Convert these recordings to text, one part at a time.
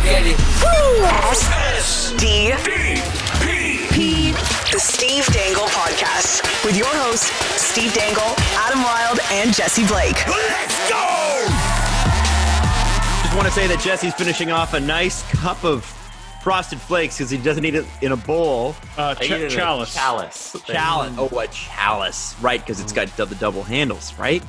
get it. S-D-P. The Steve Dangle Podcast. With your hosts, Steve Dangle, Adam Wilde, and Jesse Blake. Let's go! Just want to say that Jesse's finishing off a nice cup of Frosted Flakes because he doesn't eat it in a bowl. Chalice. Chalice. Oh, a chalice. Right, because it's got the double handles, right?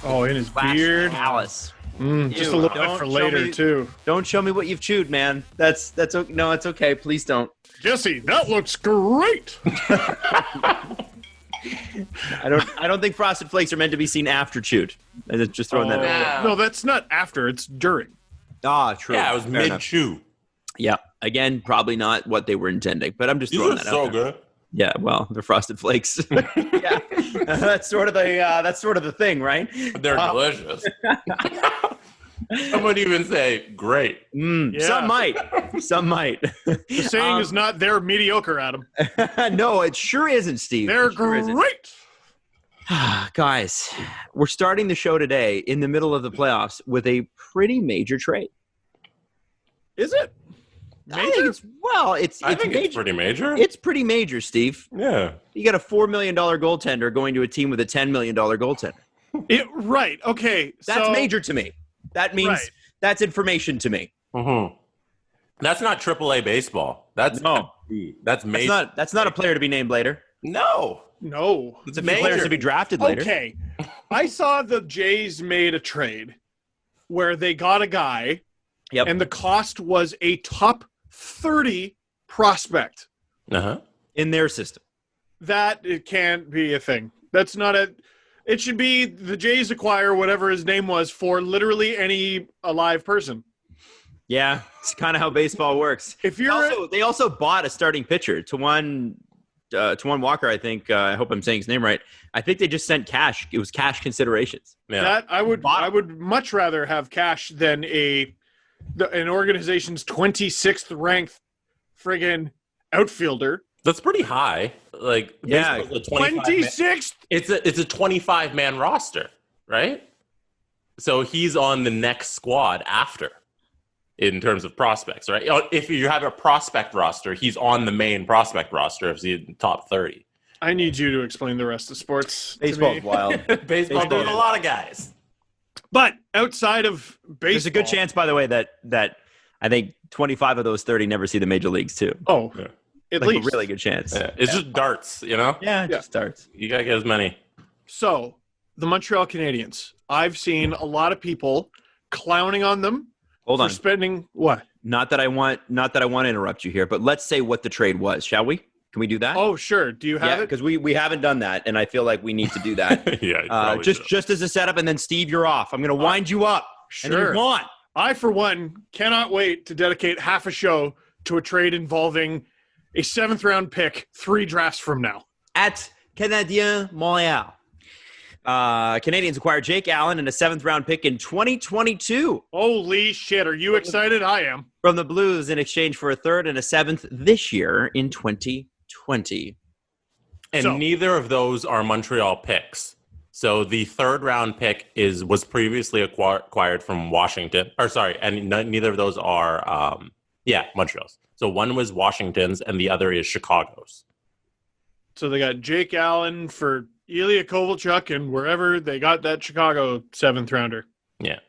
Oh, in his beard. Chalice. Just a little bit for later, too. Don't show me what you've chewed, man. That's no, it's okay. Please don't. Jesse, that looks great. I don't think Frosted Flakes are meant to be seen after chewed. I'm just throwing that out. No, that's not after. It's during. Ah, true. Yeah, it was mid-chew. Yeah. Again, probably not what they were intending, but I'm just These throwing are that so out there. good. Yeah, well, they're Frosted Flakes. Yeah, that's sort of the thing, right? They're delicious. Some would even say great. Some might. The saying is not they're mediocre, Adam. No, it sure isn't, Steve. They're sure great. Guys, we're starting the show today in the middle of the playoffs with a pretty major trade. Is it? I think it's major. It's pretty major. It's pretty major, Steve. Yeah. You got a $4 million goaltender going to a team with a $10 million goaltender. Right. Okay. That's major to me. That means that's information to me. Mm-hmm. That's not AAA baseball. That's major. That's not a player to be named later. No. It's a few players to be drafted later. Okay. I saw the Jays made a trade where they got a guy, and the cost was a top 30 prospect. In their system. That it can't be a thing. That's not a. It should be the Jays acquire whatever his name was for literally any alive person. Yeah, it's kind of how baseball works. If you're they also bought a starting pitcher, Tawan Walker. I think I hope I'm saying his name right. I think they just sent cash. It was cash considerations. Yeah. That I would much rather have cash than an organization's 26th ranked friggin' outfielder. That's pretty high. Like, yeah, 26th. It's a 25-man roster, right? So he's on the next squad after, in terms of prospects, right? If you have a prospect roster, he's on the main prospect roster if he's in the top 30. I need you to explain the rest of sports. Baseball's wild. Baseball does a lot of guys. But outside of baseball, there's a good chance, by the way, that I think 25 of those 30 never see the major leagues too. Oh. Yeah. At like least. a really good chance. Yeah. It's just darts, you know? Yeah, just darts. You got to get as many. So, the Montreal Canadiens. I've seen a lot of people clowning on them for spending what? Not that I want to interrupt you here, but let's say what the trade was, shall we? Can we do that? Oh, sure. Do you have it? Because we haven't done that, and I feel like we need to do that. Yeah. Just as a setup, and then Steve, you're off. I'm going to wind you up. Sure. And you're gone. I, for one, cannot wait to dedicate half a show to a trade involving a 7th-round pick 3 drafts from now. At Canadien Montréal. Canadiens acquired Jake Allen and a 7th-round pick in 2022. Holy shit. Are you excited? I am. From the Blues in exchange for a 3rd and a 7th this year in 2020. And neither of those are Montreal picks. So the 3rd-round pick was previously acquired from Washington. And neither of those are Montreal's. So one was Washington's and the other is Chicago's. So they got Jake Allen for Ilya Kovalchuk and wherever they got that Chicago 7th-rounder. Yeah.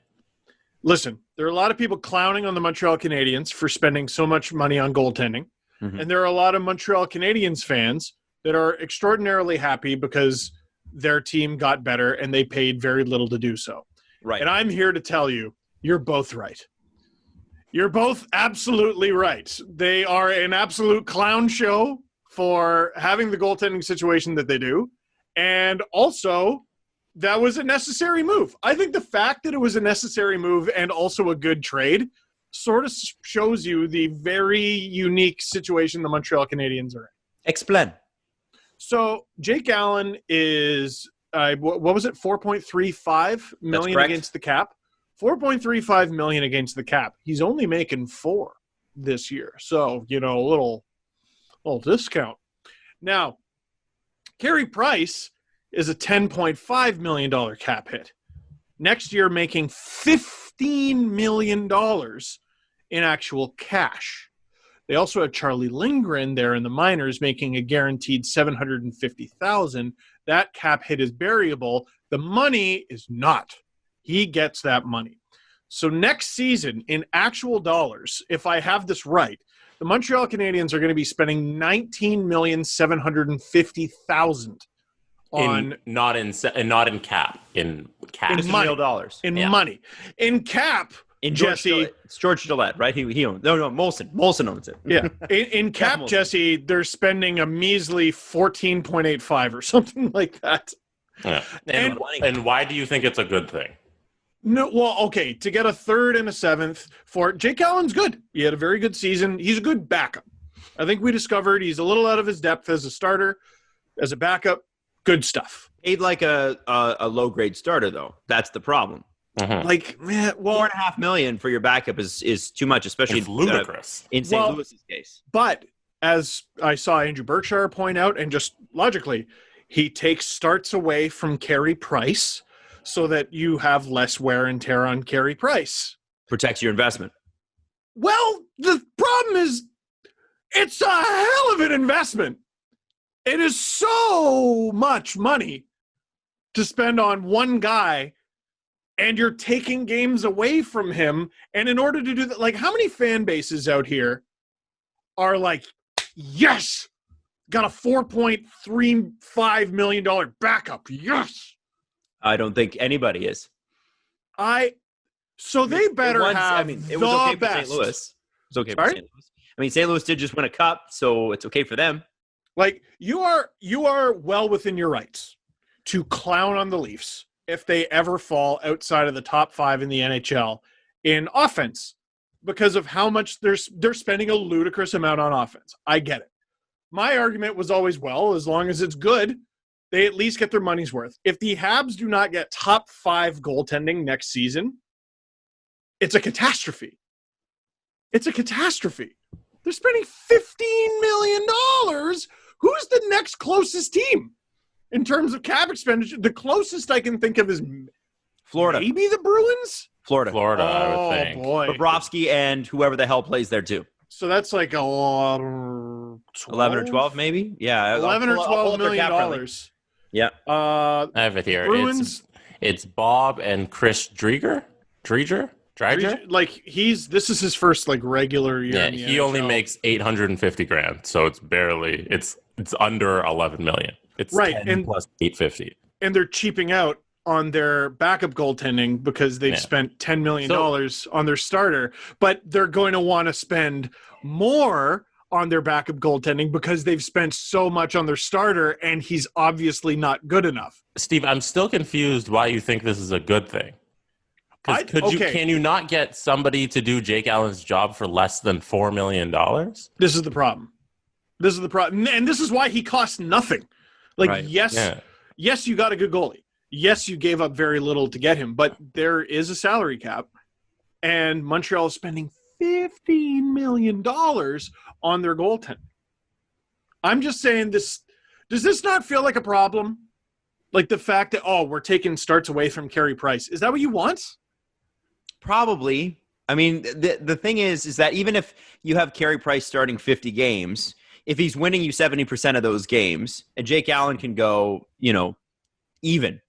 Listen, there are a lot of people clowning on the Montreal Canadiens for spending so much money on goaltending. Mm-hmm. And there are a lot of Montreal Canadiens fans that are extraordinarily happy because their team got better and they paid very little to do so. Right. And I'm here to tell you, you're both right. You're both absolutely right. They are an absolute clown show for having the goaltending situation that they do. And also, that was a necessary move. I think the fact that it was a necessary move and also a good trade sort of shows you the very unique situation the Montreal Canadiens are in. Explain. So, Jake Allen is, what was it, $4.35 million against the cap? $4.35 million against the cap. He's only making $4 million this year. So, a little discount. Now, Carey Price is a $10.5 million cap hit. Next year, making $15 million in actual cash. They also have Charlie Lindgren there in the minors making a guaranteed $750,000. That cap hit is variable. The money is not. He gets that money. So next season, in actual dollars, if I have this right, the Montreal Canadiens are going to be spending $19,750,000 on not in cap, in cash. In money. Dollars. In money. In cap, in Jesse. It's George Gillette, right? He owns. No, Molson owns it. Yeah. In cap, Jesse, they're spending a measly 14.85 or something like that. Yeah. And why do you think it's a good thing? No, well, okay, to get a third and a seventh for Jake Allen's good. He had a very good season. He's a good backup. I think we discovered he's a little out of his depth as a starter. As a backup, good stuff. Paid like a low grade starter though. That's the problem. Mm-hmm. Like, man, well, $4.5 million for your backup is too much, especially ludicrous in St. Louis's case. But as I saw Andrew Berkshire point out, and just logically, he takes starts away from Carey Price, so that you have less wear and tear on Carey Price. Protects your investment. Well, the problem is it's a hell of an investment. It is so much money to spend on one guy, and you're taking games away from him. And in order to do that, like, how many fan bases out here are like, yes, got a $4.35 million backup. Yes. I don't think anybody is. So they better have. I mean, it was okay for St. Louis. It was okay for St. Louis. I mean, St. Louis did just win a cup, so it's okay for them. Like, you are well within your rights to clown on the Leafs if they ever fall outside of the top 5 in the NHL in offense because of how much they're spending a ludicrous amount on offense. I get it. My argument was always, well, as long as it's good, they at least get their money's worth. If the Habs do not get top 5 goaltending next season, it's a catastrophe. It's a catastrophe. They're spending $15 million. Who's the next closest team in terms of cap expenditure? The closest I can think of is Florida. Maybe the Bruins? Florida, I would think. Boy. Bobrovsky and whoever the hell plays there too. So that's like 11 or 12 maybe? Yeah. 11 or $12 million. Yeah. I have it here. Bruins. It's Bob and Chris Drieger? Like this is his first like regular year. Yeah, in the he NHL. only makes $850,000, so it's barely it's under 11 million. It's right 10 and plus 850. And they're cheaping out on their backup goaltending because they've spent $10 million on their starter, but they're going to want to spend more on their backup goaltending because they've spent so much on their starter and he's obviously not good enough. Steve, I'm still confused why you think this is a good thing. Can you not get somebody to do Jake Allen's job for less than $4 million? This is the problem. And this is why he costs nothing. Like, right. Yes, you got a good goalie. Yes, you gave up very little to get him, but there is a salary cap, and Montreal is spending $15 million on their goaltending. I'm just saying this. Does this not feel like a problem? Like the fact that, we're taking starts away from Carey Price. Is that what you want? Probably. I mean, the thing is that even if you have Carey Price starting 50 games, if he's winning you 70% of those games, and Jake Allen can go, even,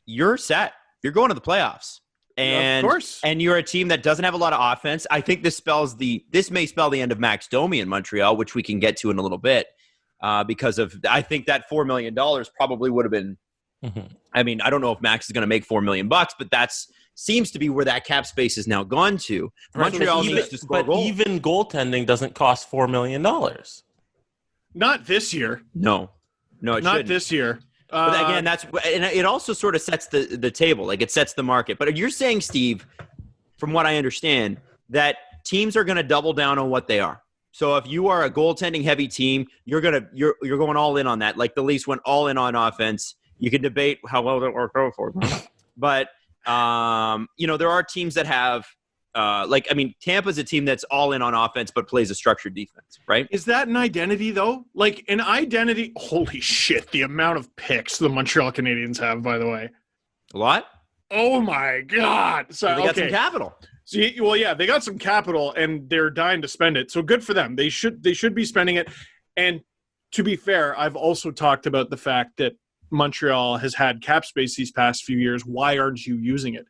you're set. You're going to the playoffs. And, of course. And you're a team that doesn't have a lot of offense. I think this may spell the end of Max Domi in Montreal, which we can get to in a little bit, because of, I think that $4 million probably would have been, I mean, I don't know if Max is going to make $4 million, but that's seems to be where that cap space is now gone to. Montreal needs to score goals. Even goaltending doesn't cost $4 million. Not this year. No, it not shouldn't. This year. But again, and it also sort of sets the table, like it sets the market. But you're saying, Steve, from what I understand, that teams are going to double down on what they are. So if you are a goaltending heavy team, you're going all in on that. Like the Leafs went all in on offense. You can debate how well that worked out for them, but there are teams that have. Tampa's a team that's all in on offense but plays a structured defense, right? Is that an identity, though? Like, an identity? Holy shit, the amount of picks the Montreal Canadiens have, by the way. A lot? Oh, my God. So they got some capital. So, they got some capital and they're dying to spend it. So good for them. They should be spending it. And to be fair, I've also talked about the fact that Montreal has had cap space these past few years. Why aren't you using it?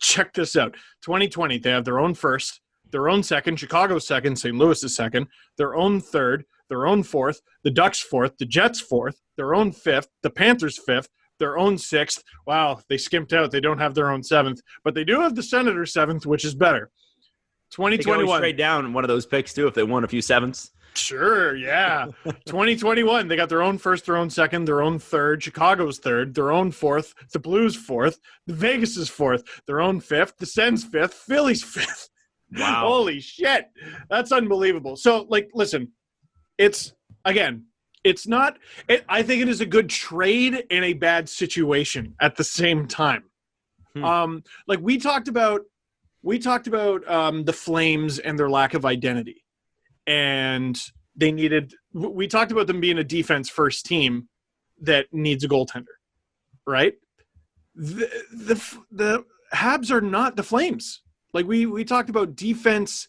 Check this out. 2020, they have their own first, their own second, Chicago's second, St. Louis's second, their own third, their own fourth, the Ducks fourth, the Jets fourth, their own fifth, the Panthers fifth, their own sixth. Wow, they skimped out. They don't have their own seventh, but they do have the Senators seventh, which is better. 2021. They can always trade down one of those picks too if they won a few sevenths. Sure, yeah. 2021, they got their own first, their own second, their own third, Chicago's third, their own fourth, the Blues fourth, the Vegas's fourth, their own fifth, the Sens fifth, Philly's fifth. Wow. Holy shit. That's unbelievable. So, listen, I think it is a good trade in a bad situation at the same time. We talked about the Flames and their lack of identity. And we talked about them being a defense first team that needs a goaltender, right? The Habs are not the Flames. We talked about defense,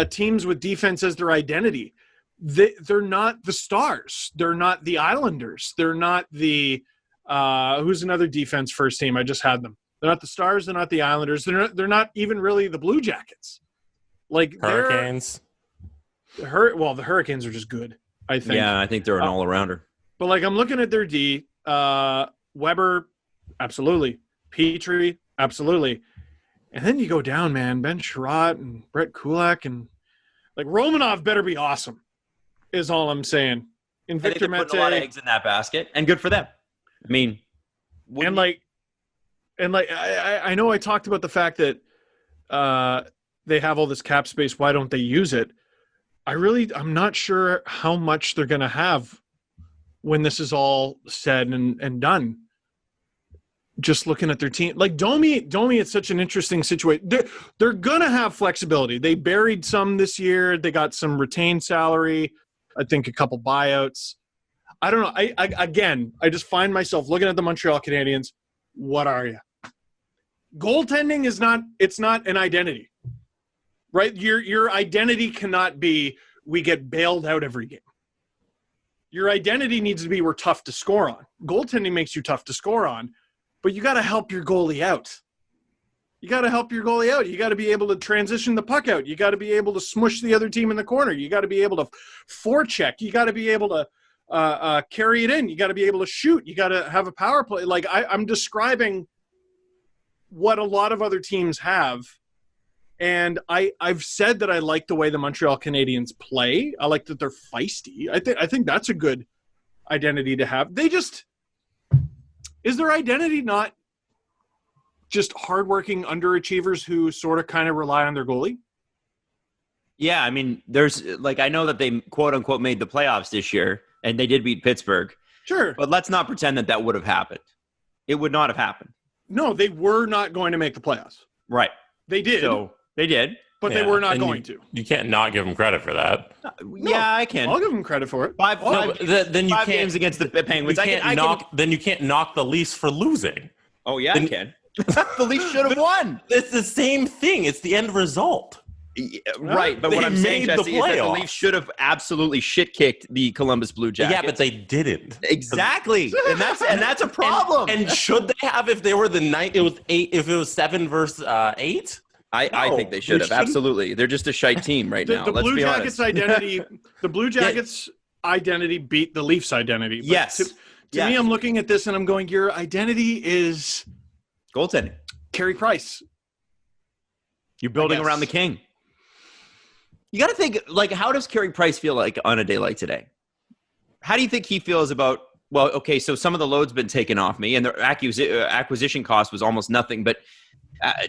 teams with defense as their identity. They're not the Stars. They're not the Islanders. They're not the who's another defense first team? I just had them. They're not the Stars. They're not the Islanders. They're not even really the Blue Jackets. Hurricanes. The Hurricanes are just good, I think. Yeah, I think they're an all-arounder. But I'm looking at their D. Weber, absolutely. Petrie, absolutely. And then you go down, man. Ben Sherratt and Brett Kulak and Romanov better be awesome. Is all I'm saying. And Victor Mete, putting a lot of eggs in that basket, and good for them. I mean, I know I talked about the fact that they have all this cap space. Why don't they use it? I'm not sure how much they're going to have when this is all said and done. Just looking at their team, Domi, it's such an interesting situation. They're going to have flexibility. They buried some this year. They got some retained salary. I think a couple buyouts. I don't know. I just find myself looking at the Montreal Canadiens. What are you? Goaltending is not an identity. Right? Your identity cannot be we get bailed out every game. Your identity needs to be we're tough to score on. Goaltending makes you tough to score on, but you got to help your goalie out. You got to be able to transition the puck out. You got to be able to smush the other team in the corner. You got to be able to forecheck. You got to be able to carry it in. You got to be able to shoot. You got to have a power play. I'm describing what a lot of other teams have. And I've said that I like the way the Montreal Canadiens play. I like that they're feisty. I think that's a good identity to have. Is their identity not just hardworking underachievers who sort of kind of rely on their goalie? Yeah, I mean, there's I know that they quote unquote made the playoffs this year, and they did beat Pittsburgh. Sure, but let's not pretend that would have happened. It would not have happened. No, they were not going to make the playoffs. Right. They did. So they did. But they were not going to. You can't not give them credit for that. Yeah, I can. I'll give them credit for it. Five games against the Penguins. Then you can't knock the Leafs for losing. Oh, yeah, I can. The Leafs should have won. It's the same thing. It's the end result. Yeah, right, but what I'm saying, Jesse, is that the Leafs should have absolally shit-kicked the Columbus Blue Jackets. Yeah, but they didn't. Exactly, and that's a problem. And should they have if they were the night? It was 8. If it was 7 versus 8. I think they should have. Absolutely, they're just a shite team right now. The Blue Jackets identity. The Blue Jackets identity beat the Leafs identity. But yes. To me, I'm looking at this and I'm going, your identity is goaltending. Carey Price. You're building around the king. You got to think, how does Carey Price feel on a day like today? How do you think he feels about, so some of the load's been taken off me and the acquisition cost was almost nothing, but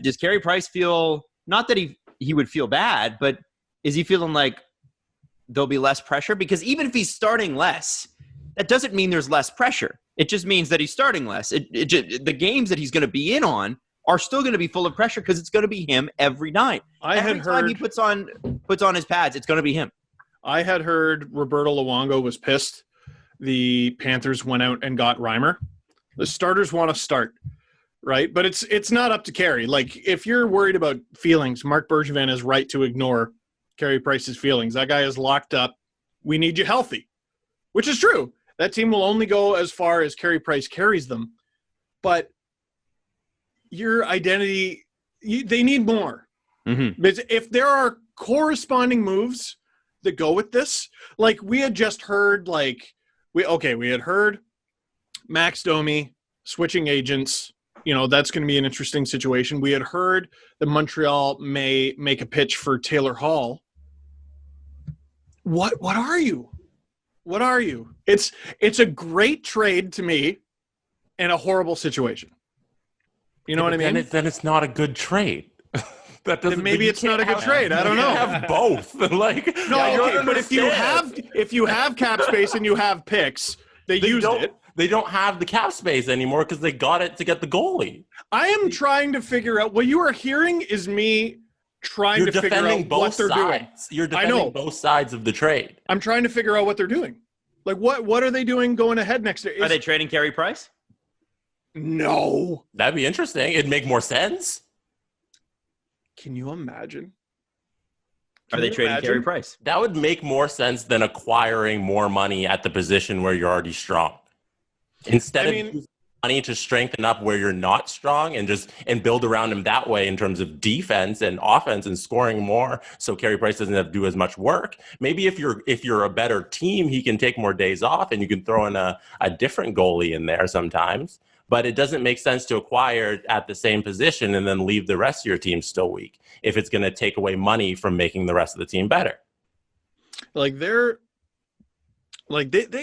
does Carey Price feel, not that he would feel bad, but is he feeling like there'll be less pressure? Because even if he's starting less, that doesn't mean there's less pressure. It just means that he's starting less. The games that he's going to be in on are still going to be full of pressure because it's going to be him every night. Every time he puts on his pads, it's going to be him. I had heard Roberto Luongo was pissed. The Panthers went out and got Reimer. The starters want to start. right? But it's not up to Carey. Like, if you're worried about feelings, Mark Bergevin is right to ignore Carey Price's feelings. That guy is locked up. We need you healthy, which is true. That team will only go as far as Carey Price carries them. But your identity, they need more. Mm-hmm. But if there are corresponding moves that go with this, like we had just heard, we had heard Max Domi switching agents. That's going to be an interesting situation. We had heard that Montreal may make a pitch for Taylor Hall. What are you? What are you? It's a great trade to me and a horrible situation. You know what I mean? Then it's not a good trade. That doesn't. Then maybe it's not a good trade. I don't know. You have both. But if you have cap space and you have picks, they used it. They don't have the cap space anymore because they got it to get the goalie. I am trying to figure out what you are hearing is me trying to figure out what they're doing. You're defending both sides of the trade. I'm trying to figure out what they're doing. Like, what are they doing going ahead next year? Are they trading Carey Price? No. That'd be interesting. It'd make more sense. Can you imagine? Are they trading Carey Price? That would make more sense than acquiring more money at the position where you're already strong. Instead of using money to strengthen up where you're not strong and build around him that way in terms of defense and offense and scoring more, so Carey Price doesn't have to do as much work. Maybe if you're a better team, he can take more days off and you can throw in a different goalie in there sometimes. But it doesn't make sense to acquire at the same position and then leave the rest of your team still weak if it's going to take away money from making the rest of the team better. Like they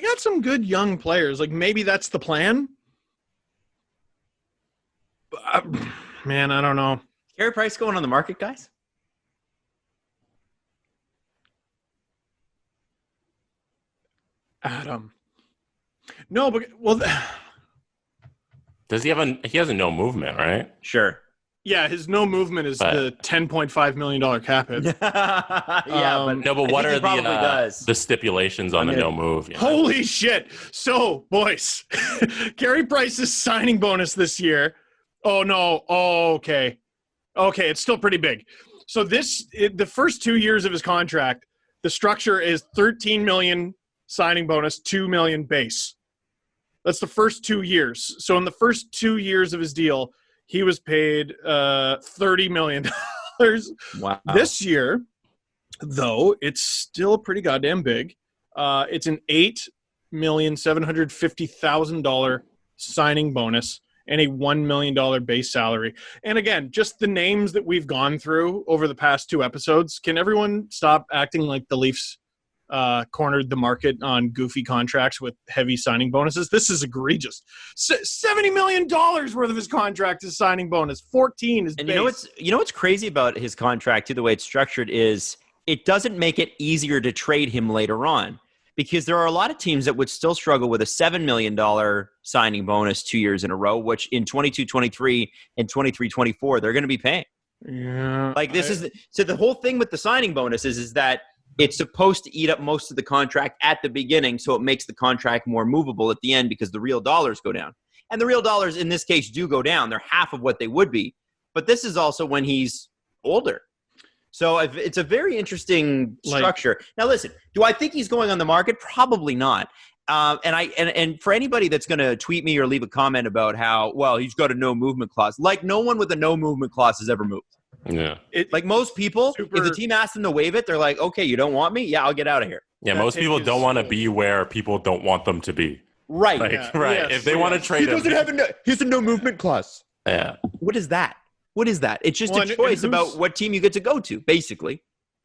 got some good young players. Like, maybe that's the plan. Man, I don't know. Carey Price going on the market, guys? Adam. No, but Does he has a no movement, right? Sure. Yeah, his no movement is the $10.5 million cap hit. But what are the stipulations on the no move? Holy shit. So, boys, Carey Price's signing bonus this year. Oh, no. Oh, okay. Okay, it's still pretty big. So the first 2 years of his contract, the structure is $13 million signing bonus, $2 million base. That's the first 2 years. So in the first 2 years of his deal, he was paid $30 million. Wow. This year, though, it's still pretty goddamn big. It's an $8,750,000 signing bonus and a $1 million base salary. And again, just the names that we've gone through over the past 2 episodes, can everyone stop acting like the Leafs cornered the market on goofy contracts with heavy signing bonuses? This is egregious. $70 million worth of his contract is signing bonus. 14 is base. And you know what's crazy about his contract too, the way it's structured, is it doesn't make it easier to trade him later on, because there are a lot of teams that would still struggle with a $7 million signing bonus 2 years in a row, which in 22-23 and 23-24 they're going to be paying. Yeah. So the whole thing with the signing bonuses is that it's supposed to eat up most of the contract at the beginning, so it makes the contract more movable at the end because the real dollars go down. And the real dollars in this case do go down. They're half of what they would be. But this is also when he's older. So it's a very interesting structure. Now, listen, do I think he's going on the market? Probably not. And for anybody that's going to tweet me or leave a comment about how, well, he's got a no movement clause, like no one with a no movement clause has ever moved. Yeah. Like most people, if the team asks them to waive it, they're like, okay, you don't want me? Yeah, I'll get out of here. Yeah, most people don't want to be where people don't want them to be. Right. Right. Yes. If they want to trade him. He's a no movement clause. Yeah. What is that? It's just a choice about what team you get to go to, basically.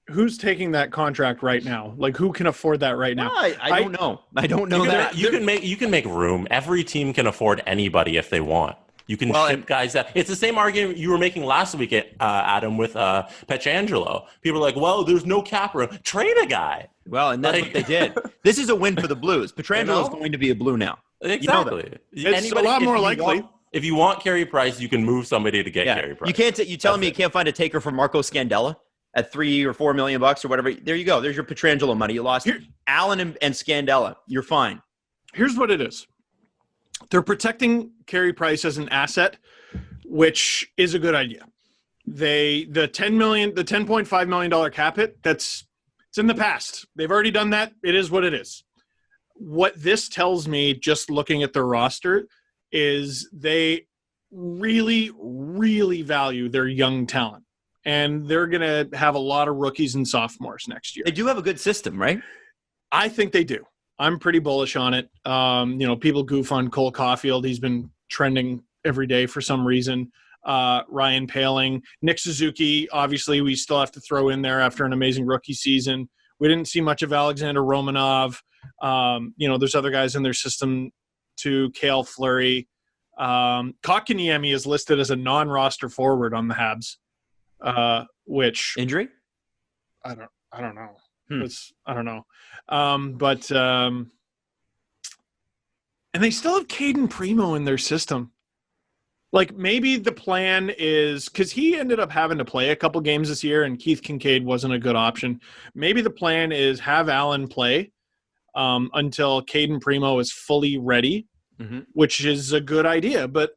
Who's taking that contract right now? Like, who can afford that right now? I don't know. I don't know that. You can make room. Every team can afford anybody if they want. You can ship guys out. It's the same argument you were making last week, Adam, with Pietrangelo. People are like, well, there's no cap room. Trade a guy. Well, and that's what they did. This is a win for the Blues. Pietrangelo is going to be a Blue now. Exactly. It's a lot more likely. If you want Carey Price, you can move somebody to get Carey Price. You can't. You telling me you can't find a taker for Marco Scandella at $3 or $4 million or whatever? There you go. There's your Pietrangelo money. You lost Allen and Scandella. You're fine. Here's what it is. They're protecting Carey Price as an asset which is a good idea. The $10.5 million cap hit, it's in the past. They've already done that. It is what it is. What this tells me, just looking at their roster, is they really, really value their young talent. And they're going to have a lot of rookies and sophomores next year. They do have a good system, right? I think they do. I'm pretty bullish on it. People goof on Cole Caulfield. He's been trending every day for some reason. Ryan Poehling, Nick Suzuki, obviously we still have to throw in there after an amazing rookie season. We didn't see much of Alexander Romanov. There's other guys in their system too. Cale Fleury. Kotkaniemi is listed as a non-roster forward on the Habs. Which injury? I don't know. I don't know. And they still have Caden Primo in their system. Like, maybe the plan is, because he ended up having to play a couple games this year and Keith Kincaid wasn't a good option. Maybe the plan is have Allen play until Caden Primo is fully ready, which is a good idea. But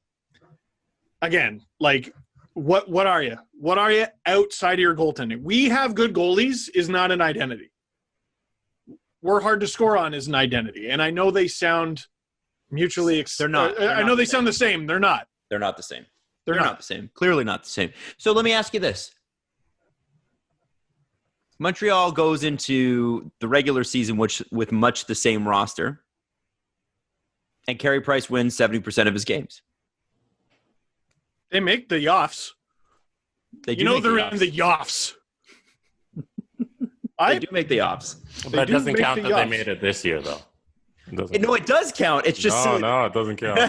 again, like, what are you? What are you outside of your goaltending? We have good goalies is not an identity. We're hard to score on is an identity. And I know they sound mutually they're not. I know they sound the same. They're not. They're not the same. They're not the same. Clearly not the same. So let me ask you this. Montreal goes into the regular season with much the same roster, and Carey Price wins 70% of his games. They make the Yoffs. They're in the Yoffs. They do make the Offs. That doesn't count that they made it this year, though. It does count. It's just no, it doesn't count.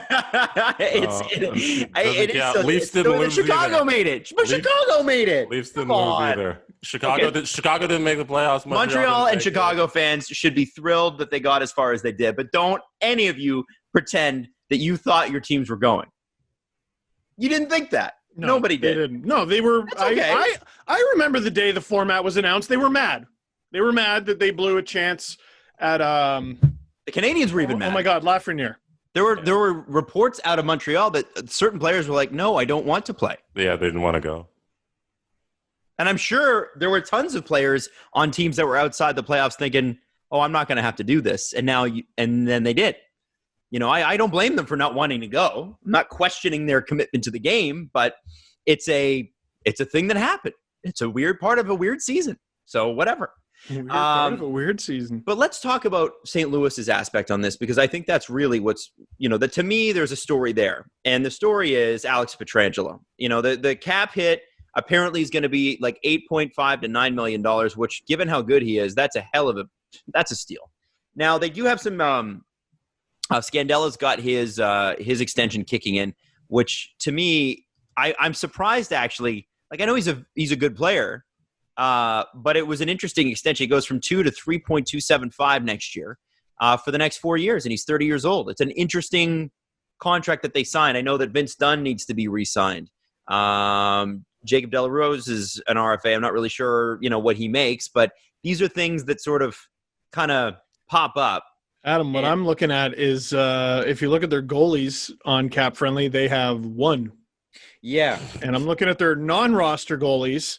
It is. Leafs didn't lose. Chicago made it. But Chicago made it. Leafs didn't lose either. Chicago didn't make the playoffs. Montreal and Chicago fans should be thrilled that they got as far as they did. But don't any of you pretend that you thought your teams were going. You didn't think that. No, nobody did. They didn't. No, they were. Okay. I remember the day the format was announced. They were mad. They were mad that they blew a chance at the Canadiens were even mad. Oh my God, Lafreniere. There were reports out of Montreal that certain players were like, "No, I don't want to play." Yeah, they didn't want to go. And I'm sure there were tons of players on teams that were outside the playoffs thinking, "Oh, I'm not going to have to do this." And then they did. I don't blame them for not wanting to go. I'm not questioning their commitment to the game, but it's a thing that happened. It's a weird part of a weird season. So whatever. Weird part of a weird season. But let's talk about St. Louis's aspect on this, because I think that's really what's, that to me, there's a story there. And the story is Alex Pietrangelo. The cap hit apparently is going to be like $8.5 to $9 million, which, given how good he is, that's a steal. Now, they do have some Scandella's got his extension kicking in, which to me, I'm surprised actually. Like, I know he's a good player, but it was an interesting extension. It goes from 2 to 3.275 next year for the next 4 years, and he's 30 years old. It's an interesting contract that they signed. I know that Vince Dunn needs to be re-signed. Jacob Delarose is an RFA. I'm not really sure, what he makes, but these are things that sort of kind of pop up. Adam, what I'm looking at is if you look at their goalies on Cap Friendly, they have one. Yeah. And I'm looking at their non-roster goalies,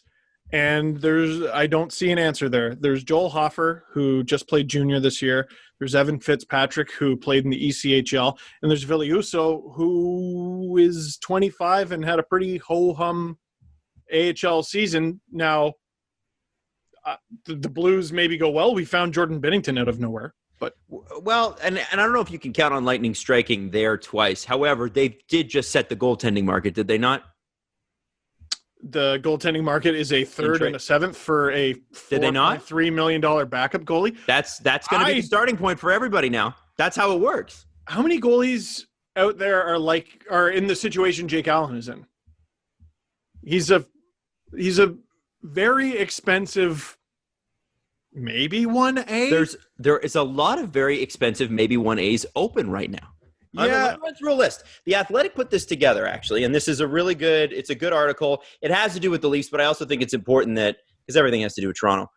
and I don't see an answer there. There's Joel Hofer, who just played junior this year. There's Evan Fitzpatrick, who played in the ECHL. And there's Viliuso, who is 25 and had a pretty ho-hum AHL season. Now, the Blues maybe go, well, we found Jordan Binnington out of nowhere. But and I don't know if you can count on Lightning striking there twice. However, they did just set the goaltending market, did they not? The goaltending market is a third and a seventh for a $4.3 million backup goalie. That's going to be the starting point for everybody now. That's how it works. How many goalies out there are in the situation Jake Allen is in? He's a very expensive. Maybe 1A? There is a lot of very expensive maybe 1As open right now. Yeah. Let's run through a list. The Athletic put this together, actually, and this is it's a good article. It has to do with the Leafs, but I also think it's important because everything has to do with Toronto.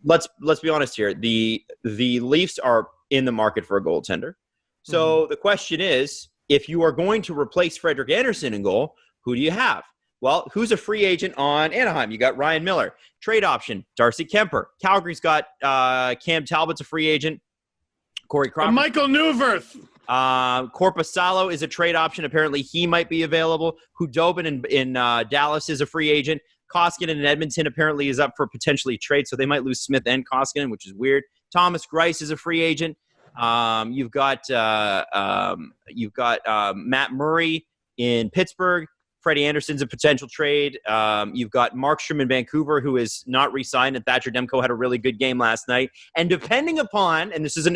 Let's be honest here. The Leafs are in the market for a goaltender. So the question is, if you are going to replace Frederik Andersen in goal, who do you have? Well, who's a free agent on Anaheim? You got Ryan Miller. Trade option, Darcy Kemper. Calgary's got Cam Talbot's a free agent. Corey Crawford. Michael Neuwirth. Korpisalo is a trade option. Apparently, he might be available. Hudobin in Dallas is a free agent. Koskinen in Edmonton apparently is up for potentially trade, so they might lose Smith and Koskinen, which is weird. Thomas Greiss is a free agent. You've got Matt Murray in Pittsburgh. Freddie Anderson's a potential trade. You've got Markstrom in Vancouver, who is not re-signed, and Thatcher Demko had a really good game last night. And depending upon, and this is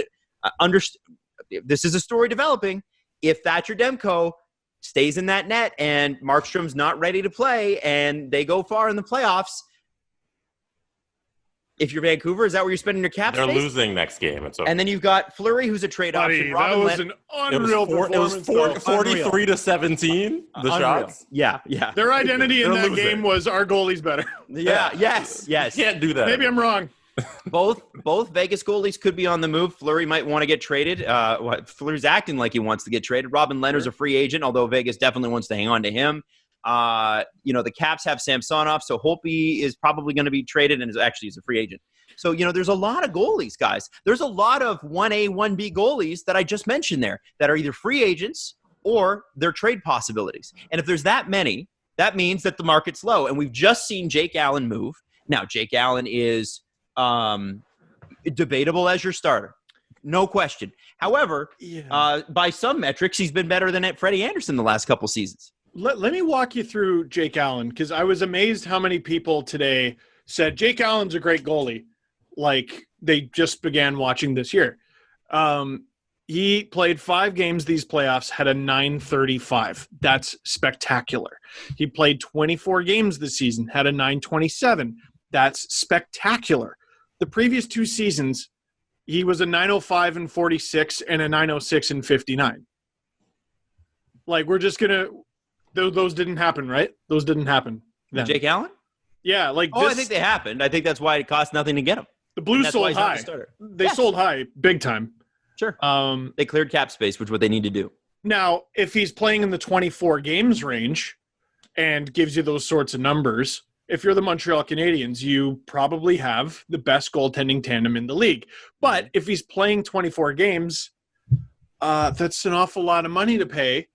this is a story developing, if Thatcher Demko stays in that net and Markstrom's not ready to play and they go far in the playoffs, if you're Vancouver, is that where you're spending your cap They're space? losing next game. It's okay. And then you've got Fleury, who's a trade option. That was an unreal performance. It was 43-17, the shots. Yeah. Their identity in They're that losing. game was our goalie's better. Yes. You can't do that. Maybe I'm wrong. Both Vegas goalies could be on the move. Fleury might want to get traded. Fleury's acting like he wants to get traded. Robin Lehner's a free agent, although Vegas definitely wants to hang on to him. The Caps have Samsonov, so Holtby is probably going to be traded and is a free agent. So, there's a lot of goalies, guys. There's a lot of 1A, 1B goalies that I just mentioned there that are either free agents or they're trade possibilities. And if there's that many, that means that the market's low. And we've just seen Jake Allen move. Now, Jake Allen is debatable as your starter. No question. However, by some metrics, he's been better than Freddie Andersen the last couple seasons. Let me walk you through Jake Allen, because I was amazed how many people today said Jake Allen's a great goalie, like they just began watching this year. He played 5 games these playoffs, had a .935. That's spectacular. He played 24 games this season, had a .927. That's spectacular. The previous 2 seasons, he was a .905 and 46 and a .906 and 59. Like, we're just going to – those didn't happen, right? Those didn't happen then. Jake Allen? Yeah. I think they happened. I think that's why it cost nothing to get him. The Blues sold high. They sold high big time. Sure. They cleared cap space, which is what they need to do. Now, if he's playing in the 24 games range and gives you those sorts of numbers, if you're the Montreal Canadiens, you probably have the best goaltending tandem in the league. But if he's playing 24 games, that's an awful lot of money to pay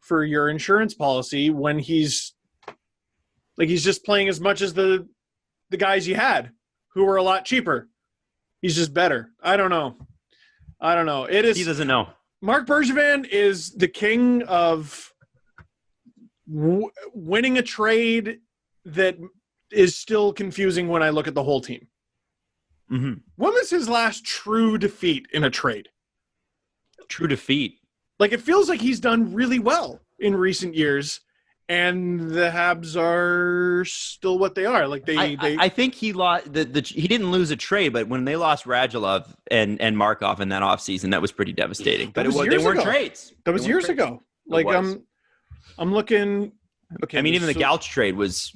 for your insurance policy when he's just playing as much as the guys you had who were a lot cheaper. He's just better. I don't know. It is. He doesn't know. Marc Bergevin is the king of winning a trade that is still confusing when I look at the whole team. Mm-hmm. When was his last true defeat in a trade? True defeat. Like, it feels like he's done really well in recent years, and the Habs are still what they are. Like I think he lost. He didn't lose a trade, but when they lost Radulov and Markov in that offseason, that was pretty devastating. But they weren't trades. That was years ago. Like, I'm looking. Okay, I mean, even the Gouch trade was,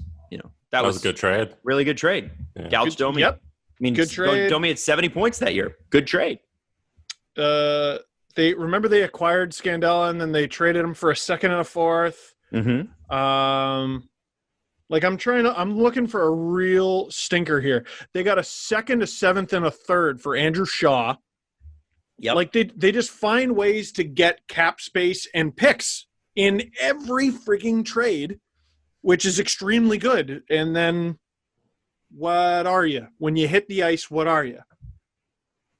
that was a good trade. Really good trade. Yeah. Gouch Domi. Yep. I mean, good trade. Domi had 70 points that year. Good trade. They acquired Scandella and then they traded him for a second and a fourth. Mm-hmm. I'm looking for a real stinker here. They got a second, a seventh, and a third for Andrew Shaw. Yep. Like they just find ways to get cap space and picks in every freaking trade, which is extremely good. And then what are you? When you hit the ice, what are you?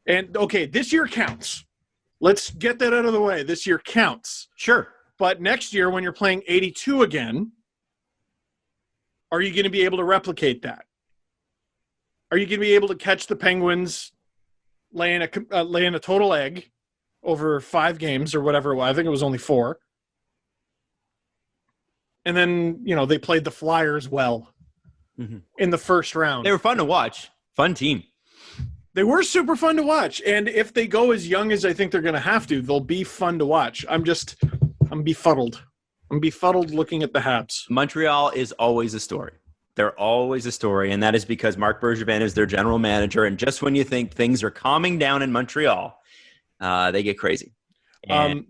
And okay, this year counts. Let's get that out of the way. This year counts. Sure. But next year, when you're playing 82 again, are you going to be able to replicate that? Are you going to be able to catch the Penguins laying a total egg over 5 games or whatever? I think it was only 4. And then, they played the Flyers well in the first round. They were fun to watch. Fun team. They were super fun to watch. And if they go as young as I think they're going to have to, they'll be fun to watch. I'm befuddled. I'm befuddled looking at the Habs. Montreal is always a story. They're always a story, and that is because Marc Bergevin is their general manager, and just when you think things are calming down in Montreal, they get crazy. And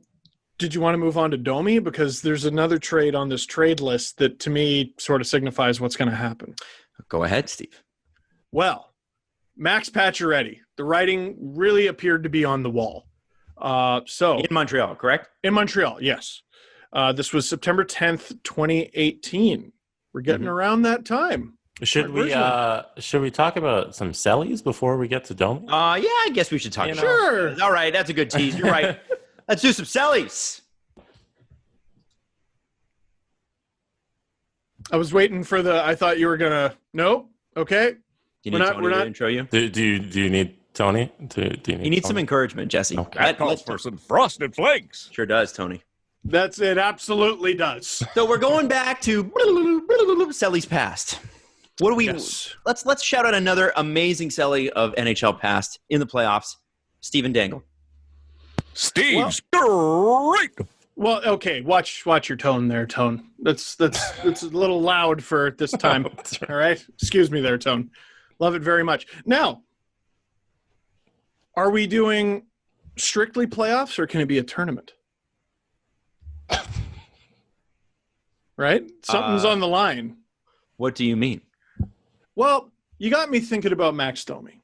Did you want to move on to Domi? Because there's another trade on this trade list that to me sort of signifies what's going to happen. Go ahead, Steve. Well, Max Pacioretty. The writing really appeared to be on the wall. In Montreal, correct? In Montreal, yes. This was September 10th, 2018. We're getting around that time. Should we talk about some sellies before we get to Domi? Yeah, I guess we should talk. Sure. All right, that's a good tease. You're right. Let's do some sellies. I was waiting for I thought you were going to. Nope. Okay. Do you need Tony to intro you? Do you need Tony? Do you need some encouragement, Jesse. Okay. That calls for some Frosted Flakes. Sure does, Tony. That's it. Absolutely does. So we're going back to Selly's past. What do we? Yes. Let's shout out another amazing Selly of NHL past in the playoffs, Steve Dangle. Steve's great. Well, okay. Watch your tone there, Tone. That's a little loud for this time. All right. Excuse me there, Tone. Love it very much. Now, are we doing strictly playoffs or can it be a tournament? Right? Something's on the line. What do you mean? Well, you got me thinking about Max Domi.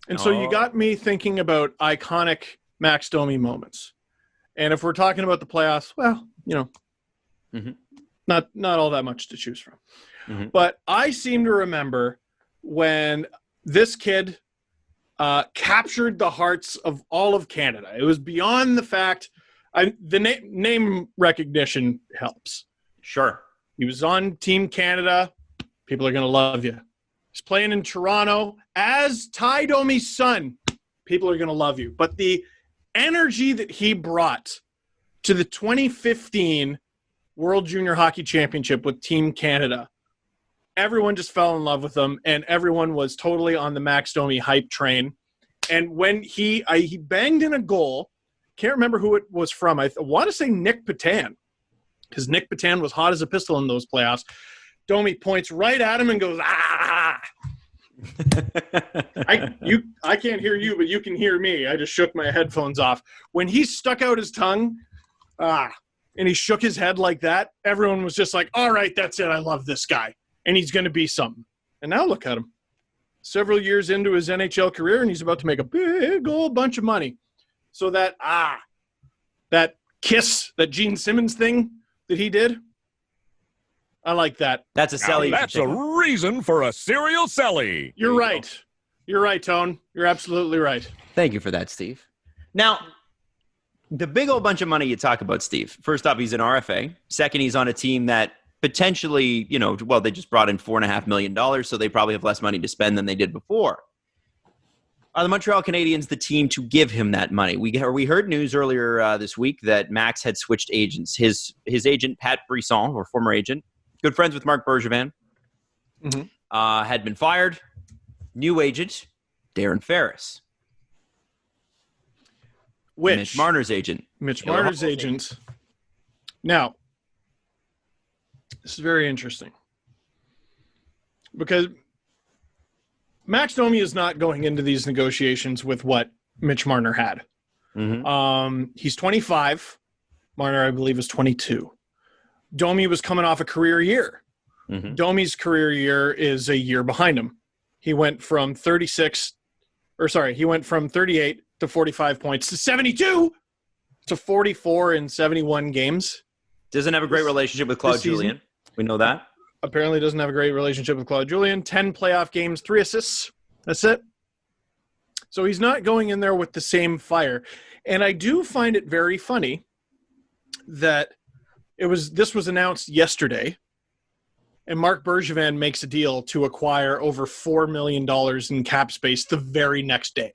And so you got me thinking about iconic Max Domi moments. And if we're talking about the playoffs, well, not all that much to choose from. Mm-hmm. But I seem to remember when this kid captured the hearts of all of Canada. It was beyond the fact the name recognition helps. Sure. He was on Team Canada. People are going to love you. He's playing in Toronto as Ty Domi's son. People are going to love you. But the energy that he brought to the 2015 World Junior Hockey Championship with Team Canada, everyone just fell in love with him, and everyone was totally on the Max Domi hype train. And when he banged in a goal, can't remember who it was from. I want to say Nick Petan, because Nick Petan was hot as a pistol in those playoffs. Domi points right at him and goes, ah! I can't hear you, but you can hear me. I just shook my headphones off. When he stuck out his tongue, and he shook his head like that, everyone was just like, all right, that's it. I love this guy. And he's going to be something. And now look at him. Several years into his NHL career, and he's about to make a big old bunch of money. So that kiss, that Gene Simmons thing that he did, I like that. That's a Selly. That's a reason for a serial Selly. You're right. You're right, Tone. You're absolutely right. Thank you for that, Steve. Now, the big old bunch of money you talk about, Steve. First off, he's an RFA. Second, he's on a team that potentially, they just brought in $4.5 million, so they probably have less money to spend than they did before. Are the Montreal Canadiens the team to give him that money? We heard news earlier this week that Max had switched agents. His agent, Pat Brisson, or former agent, good friends with Marc Bergevin, had been fired. New agent, Darren Ferris. Mitch Marner's agent. Mitch Marner's agent. Now, this is very interesting. Because Max Domi is not going into these negotiations with what Mitch Marner had. Mm-hmm. He's 25. Marner, I believe, is 22. Domi was coming off a career year. Mm-hmm. Domi's career year is a year behind him. He went from 38 to 45 points to 72 to 44 in 71 games. Doesn't have a great relationship with Claude Julien. We know that. Apparently doesn't have a great relationship with Claude Julien. 10 playoff games, 3 assists. That's it. So he's not going in there with the same fire. And I do find it very funny that this was announced yesterday, and Marc Bergevin makes a deal to acquire over $4 million in cap space the very next day.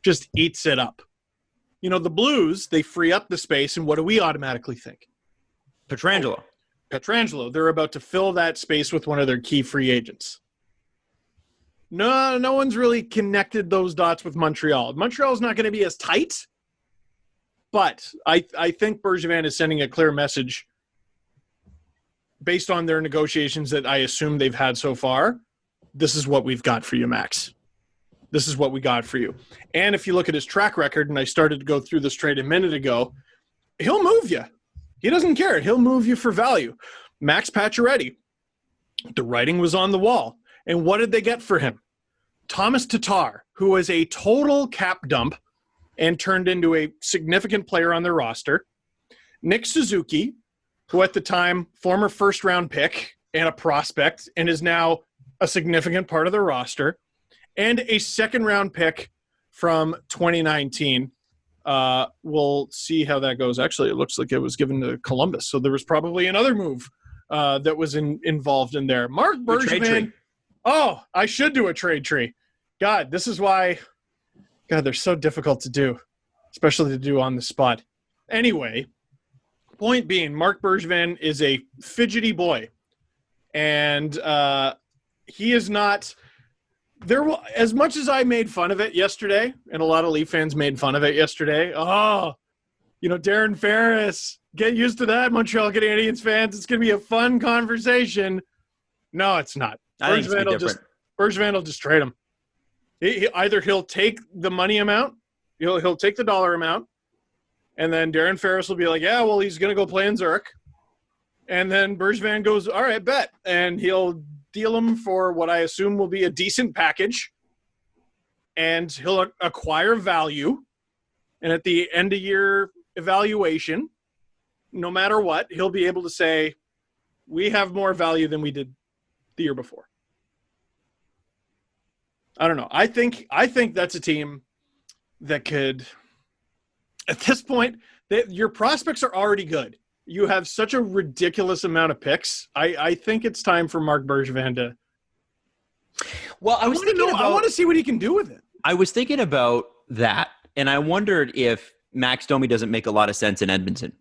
Just eats it up. The Blues, they free up the space, and what do we automatically think? Pietrangelo. They're about to fill that space with one of their key free agents. No one's really connected those dots with Montreal. Montreal's not going to be as tight, but I think Bergevin is sending a clear message based on their negotiations that I assume they've had so far. This is what we've got for you, Max. This is what we got for you. And if you look at his track record, and I started to go through this trade a minute ago, he'll move you. He doesn't care. He'll move you for value. Max Pacioretty, the writing was on the wall. And what did they get for him? Thomas Tatar, who was a total cap dump and turned into a significant player on their roster. Nick Suzuki, who at the time, former first-round pick and a prospect, and is now a significant part of the roster, and a second-round pick from 2019. We'll see how that goes. Actually, it looks like it was given to Columbus, so there was probably another move that was involved in there. Mark Bergevin. Oh, I should do a trade tree. God, this is why. God, they're so difficult to do, especially to do on the spot. Anyway, point being, Mark Bergevin is a fidgety boy, and he is not. As much as I made fun of it yesterday, and a lot of Leaf fans made fun of it yesterday. Oh, Darren Ferris, get used to that, Montreal Canadiens fans. It's going to be a fun conversation. No, it's not. Bergevin will just trade him. Either he'll take the money amount, he'll take the dollar amount, and then Darren Ferris will be like, yeah, well, he's going to go play in Zurich. And then Bergevin goes, all right, bet. And he'll deal him for what I assume will be a decent package, and he'll acquire value. And at the end of year evaluation, no matter what, he'll be able to say, we have more value than we did the year before. I don't know. I think that's a team that could, at this point, your prospects are already good. You have such a ridiculous amount of picks. I think it's time for Mark Bergevin to. Well, I want to see what he can do with it. I was thinking about that, and I wondered if Max Domi doesn't make a lot of sense in Edmonton.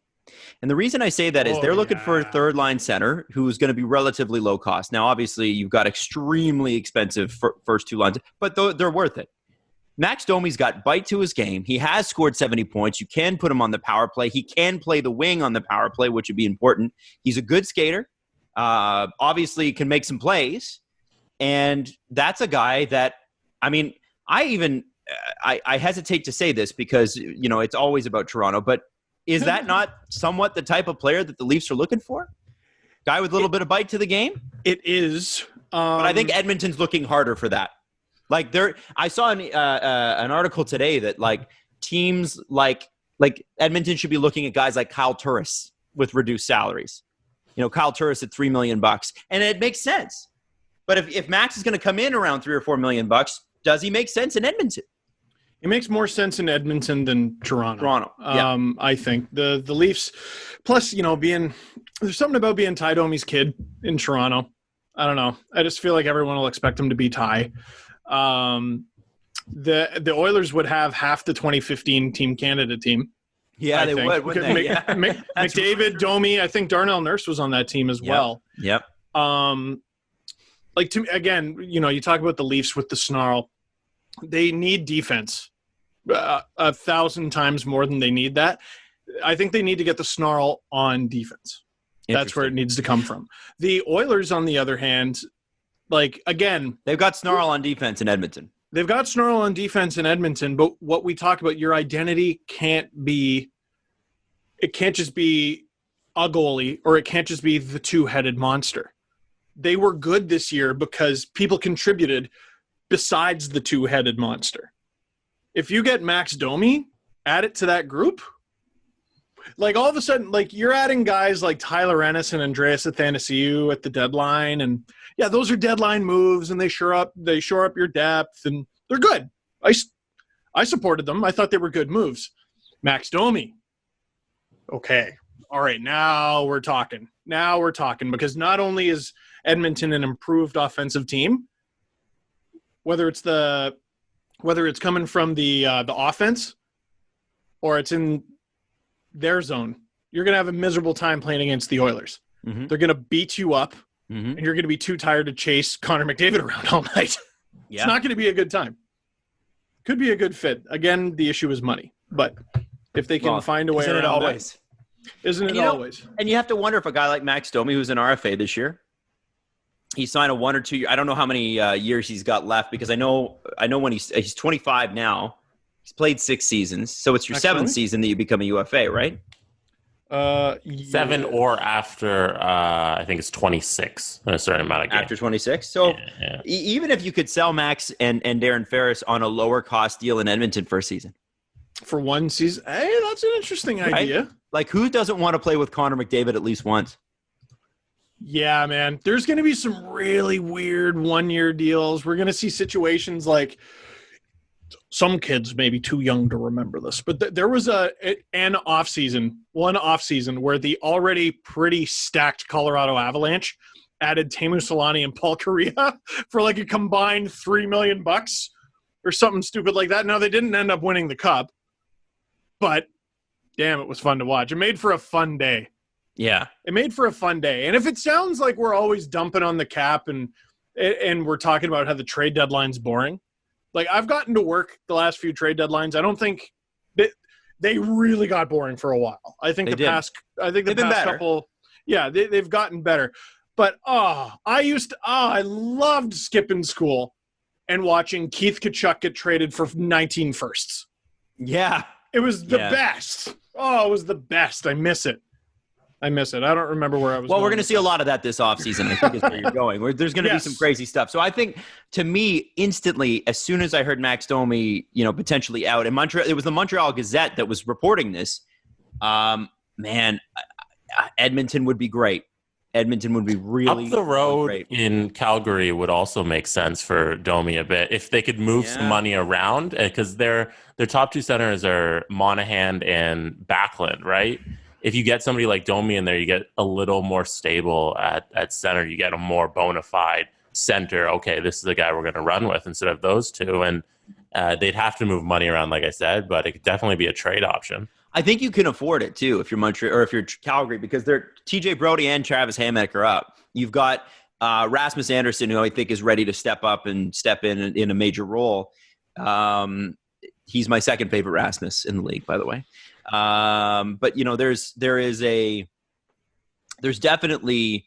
And the reason I say that is they're looking for a third-line center who's going to be relatively low cost. Now, obviously, you've got extremely expensive first two lines, but they're worth it. Max Domi's got bite to his game. He has scored 70 points. You can put him on the power play. He can play the wing on the power play, which would be important. He's a good skater. Obviously, can make some plays. And that's a guy that, I hesitate to say this because, it's always about Toronto, but is that not somewhat the type of player that the Leafs are looking for? Guy with a little bit of bite to the game? It is. But I think Edmonton's looking harder for that. I saw an article today that teams like Edmonton should be looking at guys like Kyle Turris with reduced salaries. Kyle Turris at $3 million, and it makes sense. But if Max is going to come in around $3 or $4 million, does he make sense in Edmonton? It makes more sense in Edmonton than Toronto. Yeah. I think the Leafs, plus there's something about being Ty Domi's kid in Toronto. I don't know. I just feel like everyone will expect him to be Ty. The Oilers would have half the 2015 Team Canada team. Yeah, they would, wouldn't they? Yeah. McDavid, Domi. I think Darnell Nurse was on that team as well. Yep. You talk about the Leafs with the snarl. They need defense 1,000 times more than they need that. I think they need to get the snarl on defense. That's where it needs to come from. The Oilers, on the other hand, they've got snarl on defense in Edmonton. They've got snarl on defense in Edmonton, but what we talk about, your identity can't just be a goalie, or it can't just be the two-headed monster. They were good this year because people contributed besides the two-headed monster. If you get Max Domi, add it to that group, all of a sudden, you're adding guys like Tyler Ennis and Andreas Athanasiou at the deadline, and yeah, those are deadline moves, and they shore up your depth, and they're good. I supported them. I thought they were good moves. Max Domi. Okay. All right, now we're talking. Because not only is Edmonton an improved offensive team, whether it's coming from the offense or it's in their zone, you're going to have a miserable time playing against the Oilers. Mm-hmm. They're going to beat you up, and you're going to be too tired to chase Connor McDavid around all night. Yeah. It's not going to be a good time. Could be a good fit. Again, the issue is money, but if they can find a way around it. Isn't it always? And you have to wonder if a guy like Max Domi, who's an RFA this year, he signed a 1 or 2 year. I don't know how many years he's got left, because I know when he's 25 now. He's played 6 seasons, so it's your 7th season that you become a UFA, right? 7 or after, I think it's 26, a certain amount of games. After 26? So Yeah. even if you could sell Max and Darren Ferris on a lower cost deal in Edmonton for a season. For one season? Hey, that's an interesting idea. Like, who doesn't want to play with Connor McDavid at least once? Yeah, man. There's going to be some really weird one-year deals. We're going to see situations like some kids may be too young to remember this, but there was one off season where the already pretty stacked Colorado Avalanche added Teemu Selanne and Paul Kariya for like a combined $3 million or something stupid like that. Now, they didn't end up winning the cup, but damn, it was fun to watch. It made for a fun day. Yeah. It made for a fun day. And if it sounds like we're always dumping on the cap and we're talking about how the trade deadline's boring, like, I've gotten to work the last few trade deadlines. I don't think they really got boring for a while. I think the past couple, they've gotten better. But I loved skipping school and watching Keith Tkachuk get traded for 19 firsts. Yeah. It was the best. Oh, it was the best. I miss it. I don't remember where I was. Well, we're going to see a lot of that this offseason, I think is where you're going. There's going to be some crazy stuff. So I think, to me, instantly, as soon as I heard Max Domi, potentially out in Montreal, it was the Montreal Gazette that was reporting this. Edmonton would be great. Edmonton would be really up the road great. In Calgary would also make sense for Domi a bit if they could move some money around, because their top two centers are Monahan and Backlund, right? If you get somebody like Domi in there, you get a little more stable at center. You get a more bona fide center. Okay, this is the guy we're going to run with instead of those two. And they'd have to move money around, like I said, but it could definitely be a trade option. I think you can afford it too if you're Montreal or if you're Calgary, because they're TJ Brody and Travis Hamonic are up. You've got Rasmus Anderson, who I think is ready to step up and step in a major role. He's my second favorite Rasmus in the league, by the way. But there's definitely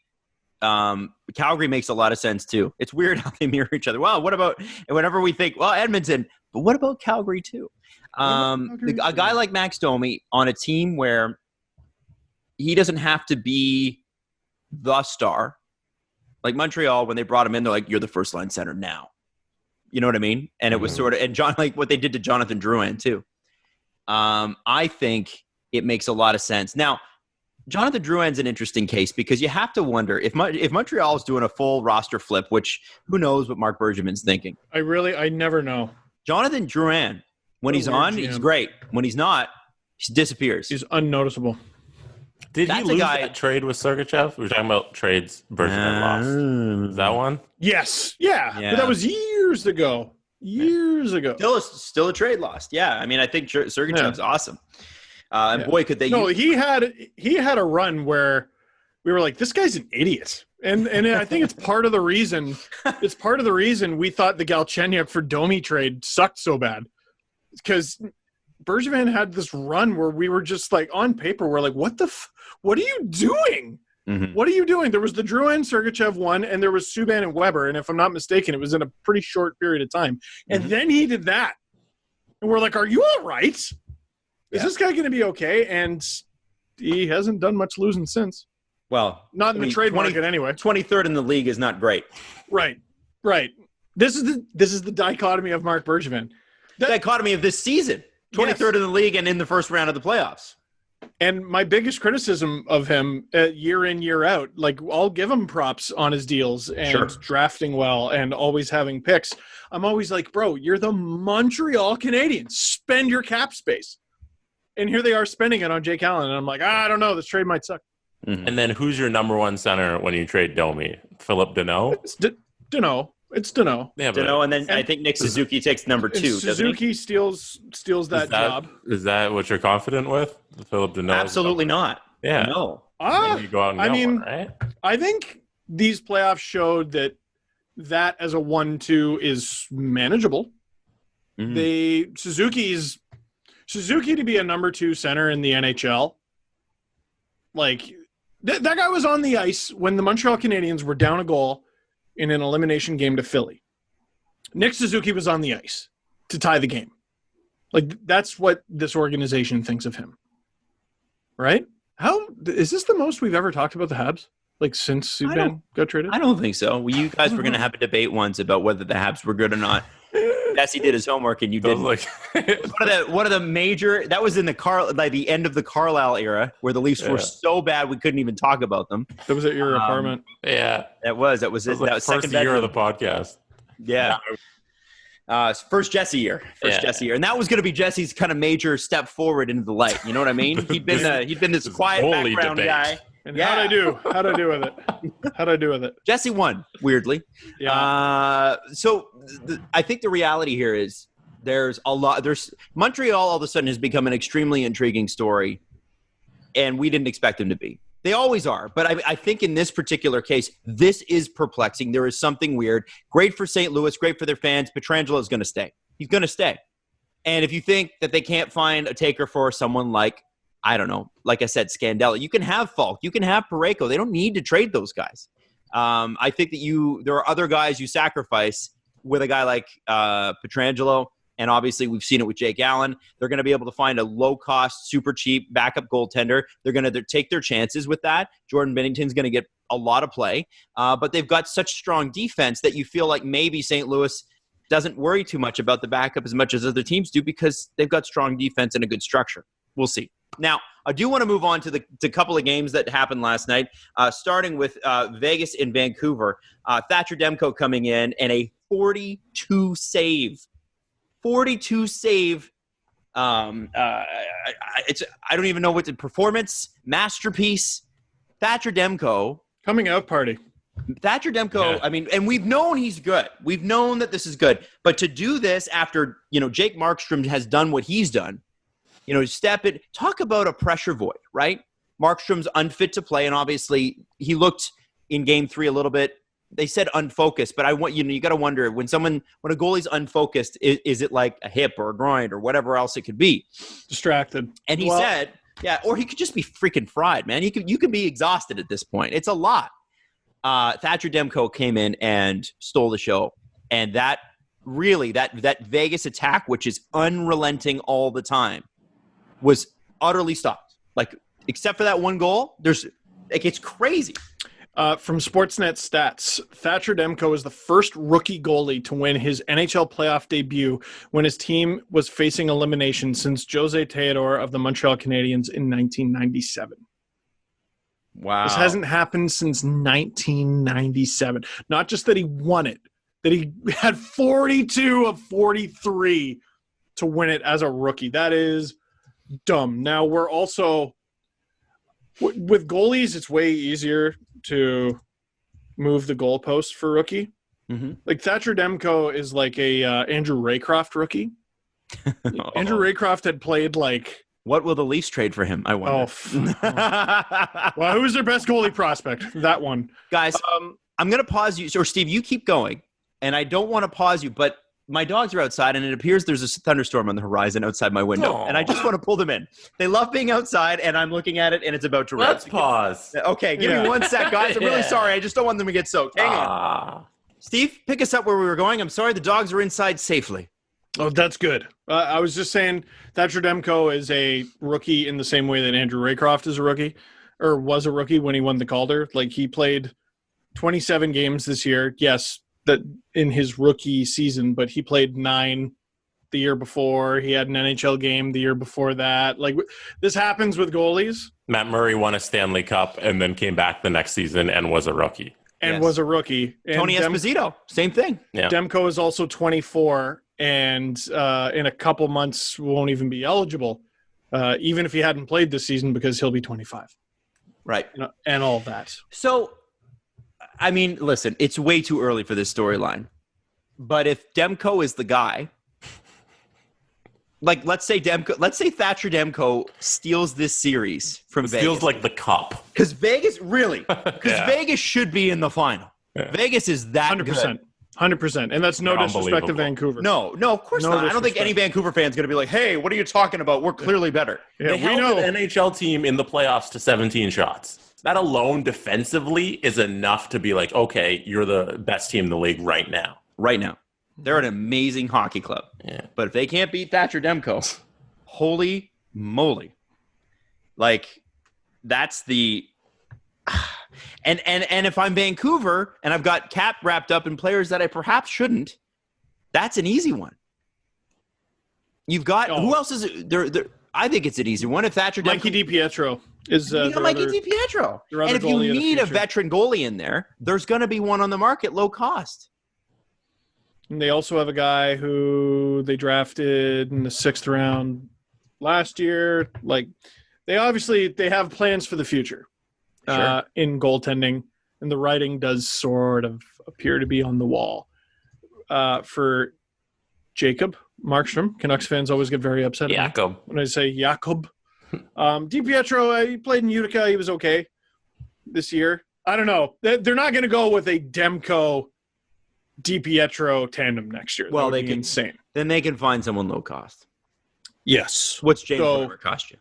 Calgary makes a lot of sense too. It's weird how they mirror each other. Well, whenever we think, well, Edmonton, but what about Calgary too? A guy like Max Domi on a team where he doesn't have to be the star. Like Montreal, when they brought him in, they're like, you're the first line center now. You know what I mean? And it was sort of, and John, like what they did to Jonathan Drouin too. I think it makes a lot of sense. Now, Jonathan Drouin's an interesting case because you have to wonder if Montreal is doing a full roster flip, which who knows what Marc Bergevin's thinking. I never know. Jonathan Drouin, when he's on, he's great. When he's not, he disappears. He's unnoticeable. Did he lose that trade with Sergachev? We're talking about trades Bergevin lost. Is that one? Yes. Yeah. But that was years ago. Still a trade lost. Yeah. I mean, I think Sergachev's awesome. And boy, could they. No, he had a run where we were like, this guy's an idiot. And I think it's part of the reason we thought the Galchenyuk for Domi trade sucked so bad. Because Bergevin had this run where we were just like, on paper, we're like, what are you doing? Mm-hmm. What are you doing? There was the Drouin Sergachev one, and there was Subban and Weber. And if I'm not mistaken, it was in a pretty short period of time. And then he did that. And we're like, are you all right? Is this guy going to be okay? And he hasn't done much losing since. Well, not in the trade market anyway. 23rd in the league is not great. Right. This is the dichotomy of Marc Bergevin. The dichotomy of this season. 23rd in the league and in the first round of the playoffs. And my biggest criticism of him year in, year out, like I'll give him props on his deals and drafting well and always having picks. I'm always like, bro, you're the Montreal Canadiens. Spend your cap space. And here they are spending it on Jake Allen. And I'm like, I don't know. This trade might suck. Mm-hmm. And then who's your number one center when you trade Domi? Philip Deneau? It's Deneau. Yeah, Deneau, and then I think Nick Suzuki takes number 2. Suzuki steals that job. Is that what you're confident with? Philip Deneau? Absolutely not. Yeah. No. You go out and get one, right? I think these playoffs showed that as a 1-2 is manageable. Mm-hmm. Suzuki to be a number 2 center in the NHL. Like that guy was on the ice when the Montreal Canadiens were down a goal in an elimination game to Philly. Nick Suzuki was on the ice to tie the game. Like, that's what this organization thinks of him. Right? How is this the most we've ever talked about the Habs? Like since Subban got traded? I don't think so. Well, you guys were going to have a debate once about whether the Habs were good or not. Jesse did his homework and you didn't. Like one of the major that was in the end of the Carlisle era where the Leafs were so bad we couldn't even talk about them. That was at your apartment. Yeah, that was it. Like that was first second year bedroom. of the podcast. Yeah. First Jesse year. Jesse year. And that was going to be Jesse's kind of major step forward into the light. You know what I mean? He'd been this quiet background debate. guy. And how'd I do with it? Jesse won, weirdly. Yeah. I think the reality here is there's Montreal all of a sudden has become an extremely intriguing story, and we didn't expect them to be. They always are. But I think in this particular case, this is perplexing. There is something weird. Great for St. Louis, great for their fans. Pietrangelo is going to stay. He's going to stay. And if you think that they can't find a taker for someone like, I don't know, like I said, Scandella, you can have Falk, you can have Parayko. They don't need to trade those guys. I think that there are other guys you sacrifice with a guy like Pietrangelo. And obviously, we've seen it with Jake Allen. They're going to be able to find a low-cost, super cheap backup goaltender. They're going to take their chances with that. Jordan Binnington's going to get a lot of play. But they've got such strong defense that you feel like maybe St. Louis doesn't worry too much about the backup as much as other teams do because they've got strong defense and a good structure. We'll see. Now, I do want to move on to the couple of games that happened last night, starting with Vegas and Vancouver. Thatcher Demko coming in and a 42 save. I don't even know what the performance, masterpiece. Thatcher Demko. Coming out party. Thatcher Demko, Yeah. I mean, and we've known he's good. We've known that this is good. But to do this after, Jake Markstrom has done what he's done, step it, talk about a pressure void, right? Markstrom's unfit to play, and obviously he looked in game 3 a little bit. They said unfocused, but I want you got to wonder when a goalie's unfocused, is it like a hip or a groin or whatever else it could be? Distracted. And he said, yeah, or he could just be freaking fried, man. You could be exhausted at this point. It's a lot. Thatcher Demko came in and stole the show, and that Vegas attack, which is unrelenting all the time, was utterly stopped. Like, except for that one goal, it's crazy. From Sportsnet stats, Thatcher Demko is the first rookie goalie to win his NHL playoff debut when his team was facing elimination since Jose Theodore of the Montreal Canadiens in 1997. Wow. This hasn't happened since 1997. Not just that he won it, that he had 42 of 43 to win it as a rookie. That is dumb. Now, we're also, with goalies, it's way easier to move the goalpost for rookie. Mm-hmm. Like Thatcher Demko is like a Andrew Raycroft rookie. Andrew Raycroft had played like... What will the Leafs trade for him? I wonder. Well, who's their best goalie prospect? That one. Guys, I'm going to pause you. Or Steve, you keep going. And I don't want to pause you, but my dogs are outside, and it appears there's a thunderstorm on the horizon outside my window. Aww. And I just want to pull them in. They love being outside, and I'm looking at it, and it's about to rain. Let's pause. Okay, give me 1 sec, guys. I'm really sorry. I just don't want them to get soaked. Hang on. Steve, pick us up where we were going. I'm sorry the dogs are inside safely. Oh, that's good. I was just saying Thatcher Demko is a rookie in the same way that Andrew Raycroft is a rookie, or was a rookie when he won the Calder. Like, he played 27 games this year. Yes, that in his rookie season, but he played 9 the year before. He had an NHL game the year before that. Like, this happens with goalies. Matt Murray won a Stanley Cup and then came back the next season and was a rookie. And was a rookie. And Tony Esposito, same thing. Yeah. Demko is also 24 and in a couple months won't even be eligible, even if he hadn't played this season, because he'll be 25. Right. And all that. So, I mean, listen, it's way too early for this storyline. But if Demko is the guy, like let's say Thatcher Demko steals this series from Vegas. Feels like the cup. Because Vegas Vegas should be in the final. Yeah. Vegas is that 100%. Good. 100%. And that's no disrespect to Vancouver. No, of course not. I don't think any Vancouver fan's going to be like, hey, what are you talking about? We're clearly better. Yeah, they held an NHL team in the playoffs to 17 shots. That alone defensively is enough to be like, okay, you're the best team in the league right now. Right now. They're an amazing hockey club. Yeah. But if they can't beat Thatcher Demko, holy moly. Like, that's the and if I'm Vancouver and I've got cap wrapped up in players that I perhaps shouldn't, that's an easy one. You've got who else is it? There I think it's an easy one. If Thatcher Demko, Mikey DiPietro is Mikey DiPietro. And if you need a veteran goalie in there, there's going to be one on the market low cost. And they also have a guy who they drafted in the 6th round last year. Like, they have plans for the future in goaltending, and the writing does sort of appear to be on the wall. For Jacob Markstrom, Canucks fans always get very upset when I say Jakob. DiPietro, he played in Utica. He was okay this year. I don't know. They're not going to go with a Demko DiPietro tandem next year. Well, they can insane. Then they can find someone low cost. Yes. What's James Reimer cost you?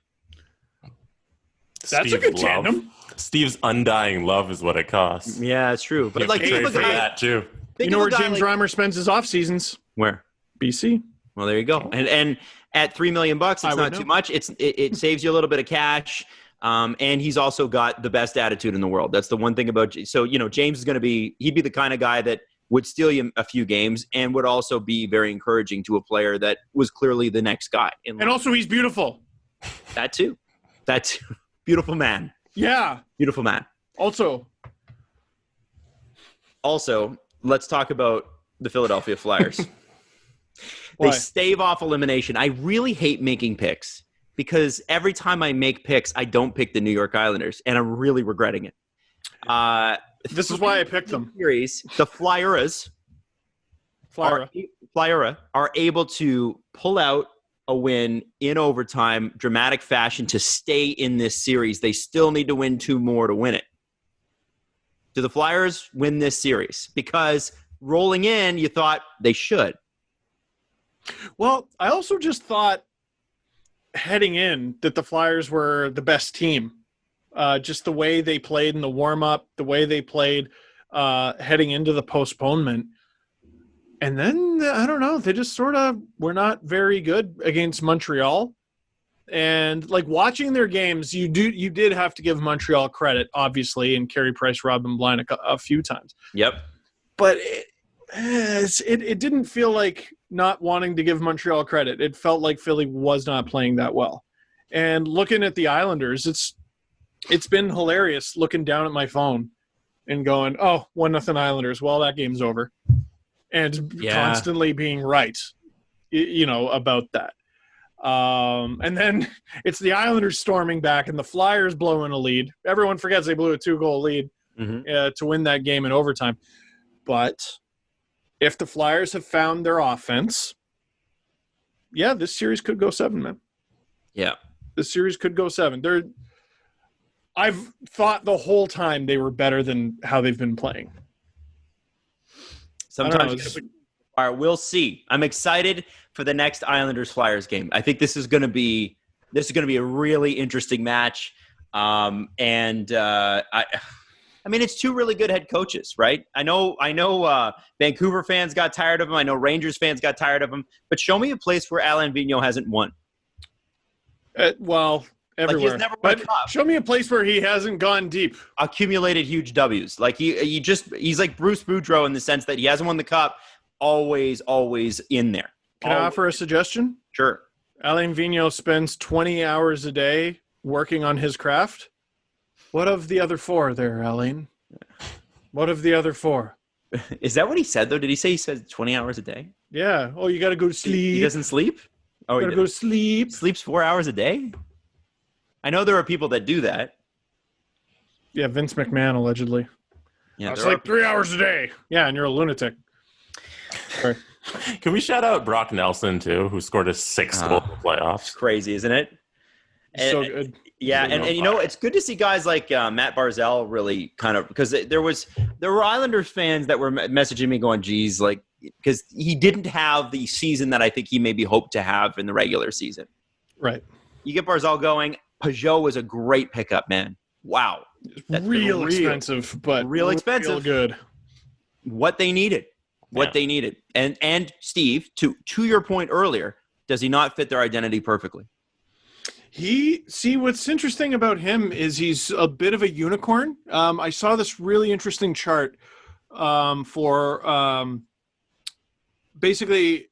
That's a good tandem. Steve's undying love is what it costs. Yeah, it's true. But like trade for that too. You know where James Reimer spends his off seasons? Where? BC. Well, there you go. And at $3 million, it's not too much. It saves you a little bit of cash. And he's also got the best attitude in the world. That's the one thing about. So James is going to be. He'd be the kind of guy that would steal you a few games and would also be very encouraging to a player that was clearly the next guy. And also, he's beautiful. That too. Beautiful man. Yeah. Beautiful man. Also, let's talk about the Philadelphia Flyers. They stave off elimination. I really hate making picks because every time I make picks, I don't pick the New York Islanders, and I'm really regretting it. This is why I picked them. Series, the Flyers are able to pull out a win in overtime, dramatic fashion to stay in this series. They still need to win 2 more to win it. Do the Flyers win this series? Because rolling in, you thought they should. Well, I also just thought heading in that the Flyers were the best team. Just the way they played in the warm-up, the way they played heading into the postponement. And then, I don't know, they just sort of were not very good against Montreal. And, like, watching their games, you did have to give Montreal credit, obviously, and Carey Price, Robin Blind a few times. Yep. But it didn't feel like not wanting to give Montreal credit. It felt like Philly was not playing that well. And looking at the Islanders, it's been hilarious looking down at my phone and going, 1-0 Islanders. Well, that game's over. And constantly being right, about that. And then it's the Islanders storming back and the Flyers blowing a lead. Everyone forgets they blew a 2-goal lead to win that game in overtime. But if the Flyers have found their offense, this series could go 7, man. Yeah. This series could go 7. I've thought the whole time they were better than how they've been playing. Sometimes we'll see. I'm excited for the next Islanders-Flyers game. I think this is going to be a really interesting match. I mean, it's 2 really good head coaches, right? I know Vancouver fans got tired of him. I know Rangers fans got tired of him. But show me a place where Alain Vigneault hasn't won. Everywhere. He's never won a cup. Show me a place where he hasn't gone deep. Accumulated huge W's. Like he's like Bruce Boudreau in the sense that he hasn't won the cup. Always in there. Can I offer a suggestion? Sure. Alain Vigneault spends 20 hours a day working on his craft. What of the other 4 there, Alain? What of the other 4? Is that what he said, though? Did he say he says 20 hours a day? Yeah. Oh, you got to go to sleep. He doesn't sleep? Oh, you got to go to sleep. Sleeps 4 hours a day? I know there are people that do that. Yeah, Vince McMahon, allegedly. Yeah, it's like 3 hours a day. Yeah, and you're a lunatic. Sorry. Can we shout out Brock Nelson, too, who scored his 6th goal in the playoffs? It's crazy, isn't it? So good. Yeah, and it's good to see guys like Matt Barzal really kind of – because there were Islanders fans that were messaging me going, geez, like – because he didn't have the season that I think he maybe hoped to have in the regular season. Right. You get Barzal going. Peugeot was a great pickup, man. Wow. That's real expensive, but real expensive. Real good. What they needed. They needed. And Steve, to your point earlier, does he not fit their identity perfectly? What's interesting about him is he's a bit of a unicorn. I saw this really interesting chart for basically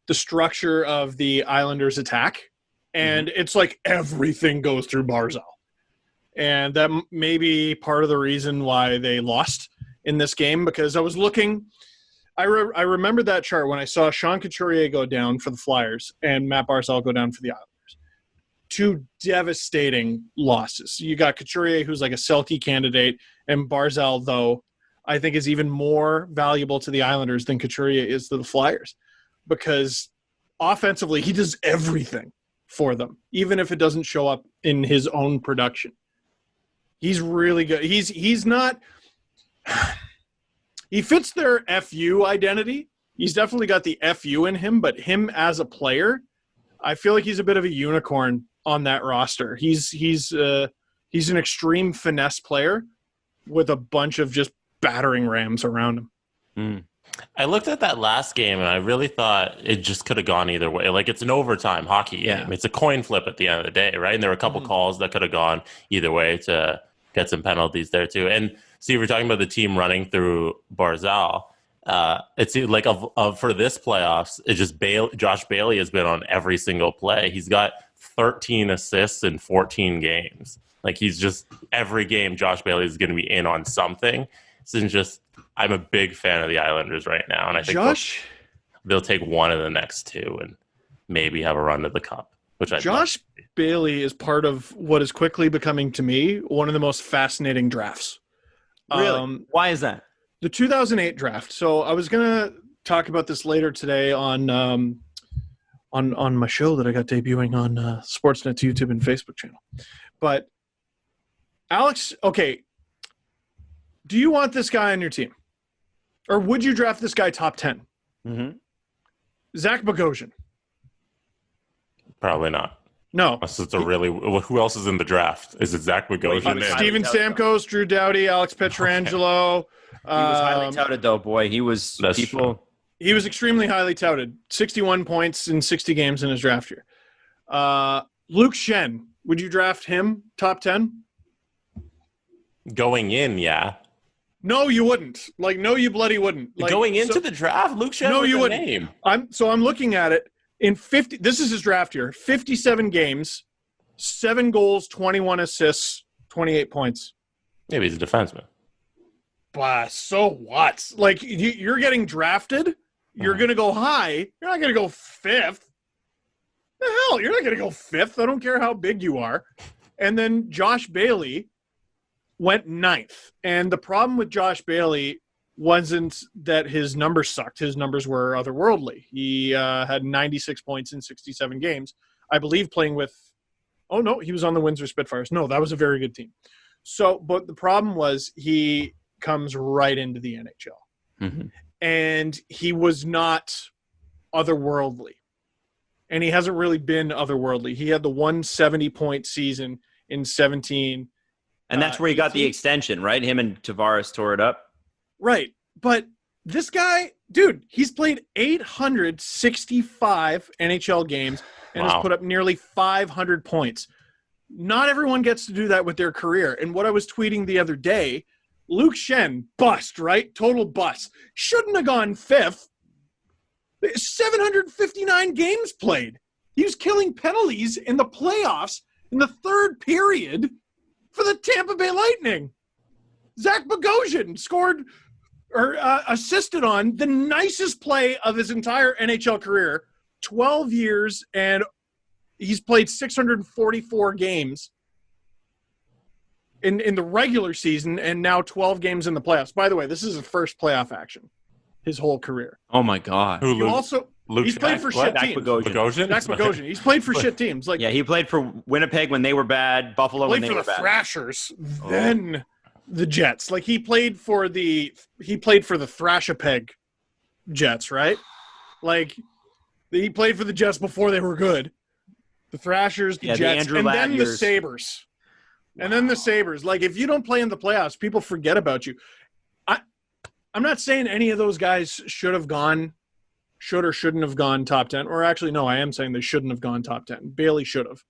the structure of the Islanders' attack. And it's like everything goes through Barzal. And that may be part of the reason why they lost in this game, because I was looking – I remembered that chart when I saw Sean Couturier go down for the Flyers and Matt Barzal go down for the Islanders. Two devastating losses. You got Couturier, who's like a Selke candidate, and Barzal, though, I think is even more valuable to the Islanders than Couturier is to the Flyers, because offensively he does everything for them, even if it doesn't show up in his own production. He's really good. He's not – he fits their FU identity. He's definitely got the FU in him, but him as a player, I feel like he's a bit of a unicorn on that roster. He's an extreme finesse player with a bunch of just battering rams around him. I looked at that last game and I really thought it just could have gone either way. Like, it's an overtime hockey game. It's a coin flip at the end of the day, right? And there were a couple calls that could have gone either way to get some penalties there too. And Steve, we're talking about the team running through Barzal. It seems like for this playoffs, it's just Josh Bailey has been on every single play. He's got 13 assists in 14 games. Like, he's just every game Josh Bailey is going to be in on something. This is just, I'm a big fan of the Islanders right now, and I think they'll take one of the next two and maybe have a run to the cup. Josh Bailey is part of what is quickly becoming, to me, one of the most fascinating drafts. Really? Why is that? The 2008 draft. So I was going to talk about this later today on my show that I got debuting on Sportsnet's YouTube and Facebook channel. But Alex, okay, do you want this guy on your team? Or would you draft this guy top 10? Zach Bogosian. Probably not. No. Unless it's who else is in the draft? Is it Zach Bogosian? Steven Stamkos, Drew Doughty, Alex Pietrangelo. Okay. He was highly touted, though, boy. He was He was extremely highly touted. 61 points in 60 games in his draft year. Luke Shen, would you draft him top 10? Going in, yeah. No, you wouldn't. Like, no, you bloody wouldn't. Like, going into the draft, Luke Shen no, was you the wouldn't. name. I'm looking at it. In 50, this is his draft year. 57 games, 7 goals, 21 assists, 28 points. Maybe he's a defenseman. But so what? Like, you're getting drafted. You're going to go high. You're not going to go 5th. The hell? You're not going to go 5th. I don't care how big you are. And then Josh Bailey went 9th. And the problem with Josh Bailey wasn't that his numbers sucked. His numbers were otherworldly. He had 96 points in 67 games, I believe, playing with – oh, no, he was on the Windsor Spitfires. No, that was a very good team. So, but the problem was he comes right into the NHL. And he was not otherworldly. And he hasn't really been otherworldly. He had the 170-point season in 17. And that's where he got the extension, right? Him and Tavares tore it up. Right. But this guy, dude, he's played 865 NHL games and has put up nearly 500 points. Not everyone gets to do that with their career. And what I was tweeting the other day, Luke Shen, bust, right? Total bust. Shouldn't have gone 5th. 759 games played. He was killing penalties in the playoffs in the 3rd period for the Tampa Bay Lightning. Zach Bogosian scored or assisted on the nicest play of his entire NHL career, 12 years, and he's played 644 games in the regular season and now 12 games in the playoffs. By the way, this is his first playoff action his whole career. Oh, my God. He's played for shit teams. Zach Bogosian. He's played for shit teams. Like, yeah, he played for Winnipeg when they were bad, Buffalo when they were bad. Played for the Thrashers, then the Jets. Like, he played for the Thrashapeg Jets, right? Like, he played for the Jets before they were good. The Thrashers, the Jets, and then the Sabres. And then the Sabres. Like, if you don't play in the playoffs, people forget about you. I'm not saying any of those guys should or shouldn't have gone top 10. Or actually, no, I am saying they shouldn't have gone top 10. Bailey should have.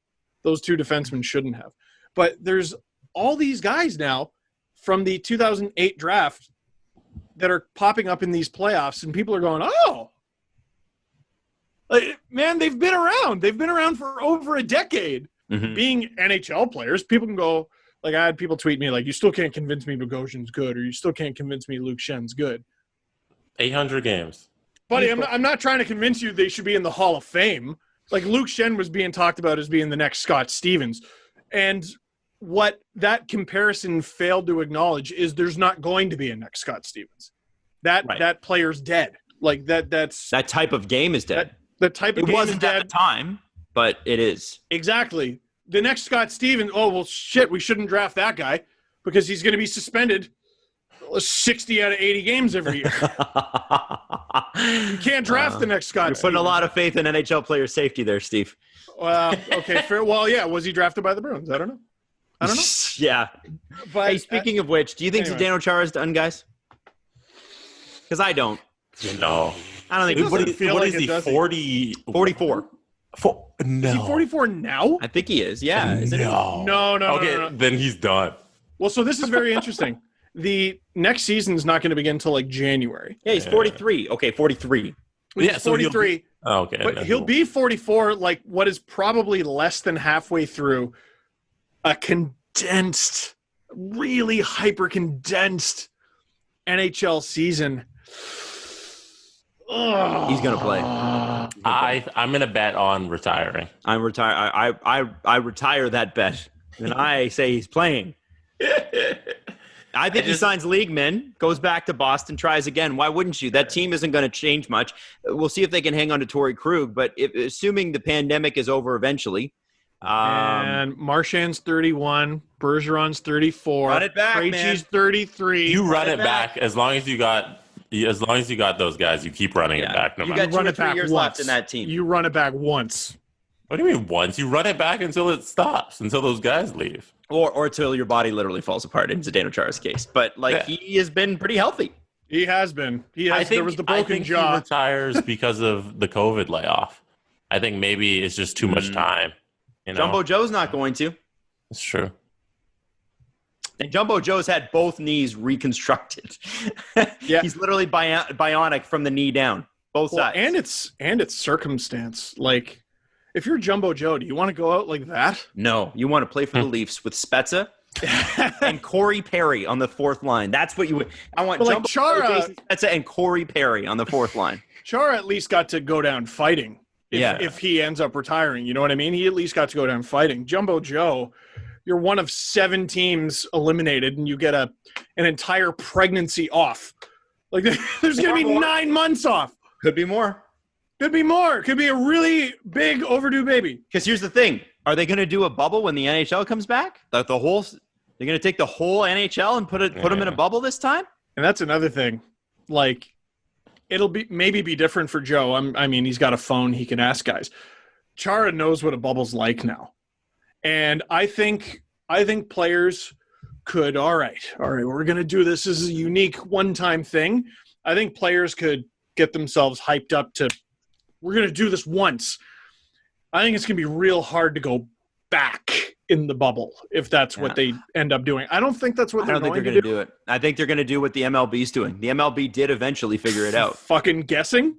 Those two defensemen shouldn't have. But there's all these guys now from the 2008 draft that are popping up in these playoffs, and people are going, oh, like, man, they've been around. They've been around for over a decade being NHL players. People can go, like, I had people tweet me, like, you still can't convince me Bogosian's good, or you still can't convince me Luke Schen's good. 800 games. Buddy, I'm not trying to convince you they should be in the Hall of Fame. Like, Luke Schenn was being talked about as being the next Scott Stevens. And what that comparison failed to acknowledge is there's not going to be a next Scott Stevens. That player's dead. Like, that's that type of game is dead. That type of game is dead. It wasn't at the time, but it is. Exactly. The next Scott Stevens, oh, well, shit, we shouldn't draft that guy because he's going to be suspended 60 out of 80 games every year. You can't draft the next Scott You're Stevens. putting a lot of faith in NHL player safety there, Steve. Okay, fair. Well, yeah, was he drafted by the Bruins? I don't know. Yeah. But, hey, speaking of which, do you think anyway. Zdeno Chara is done, guys? Because I don't. No. I don't think What is he, 40? 44. No. Is he 44 now? I think he is, yeah. Isn't he? No. Okay, then he's done. Well, so this is very interesting. The next season's not going to begin until like January. Yeah, he's 43. Okay, 43. Yeah, so 43. Okay. But he'll be 44, like what is probably less than halfway through a condensed, really hyper-condensed NHL season. Ugh. He's going to play. I'm going to bet on retiring. I'm retire. I retire that bet, and I say he's playing. I think he signs league men, goes back to Boston, tries again. Why wouldn't you? That team isn't going to change much. We'll see if they can hang on to Torrey Krug, but assuming the pandemic is over eventually. And Marchand's 31, Bergeron's 34, Run it back, Krejci's man. 33. You run it back as long as you got those guys. You keep running it back. No You matter. got 2 or 3 years left in that team. You run it back once. What do you mean once? You run it back until it stops, until those guys leave. Or until your body literally falls apart in Zdeno Chara's case. But he has been pretty healthy. He has been. There was the broken jaw. He retires because of the COVID layoff. I think maybe it's just too much time. You know? Jumbo Joe's not going to. It's true. And Jumbo Joe's had both knees reconstructed. Yeah. He's literally bionic from the knee down. Both sides. And it's circumstance. Like, if you're Jumbo Joe, do you want to go out like that? No, you want to play for the Leafs with Spezza and Corey Perry on the fourth line. That's what you would. I want Jumbo Chara, Joe, Jason Spezza, and Corey Perry on the fourth line. Chara at least got to go down fighting. If he ends up retiring, you know what I mean? He at least got to go down fighting. Jumbo Joe, you're one of 7 teams eliminated, and you get an entire pregnancy off. Like, there's going to be 9 months off. Could be more. Could be more. Could be a really big overdue baby. Because here's the thing: are they going to do a bubble when the NHL comes back? They're going to take the whole NHL and put them in a bubble this time? And that's another thing. Like, it'll maybe be different for Joe. I mean, he's got a phone. He can ask guys. Chara knows what a bubble's like now. And I think players could, all right, we're going to do this. This is a unique one-time thing. I think players could get themselves hyped up to, we're going to do this once. I think it's going to be real hard to go back in the bubble if that's what they end up doing. I don't think that's what they're going to do. I think they're going to do what the MLB's doing. The MLB did eventually figure it out. Fucking guessing?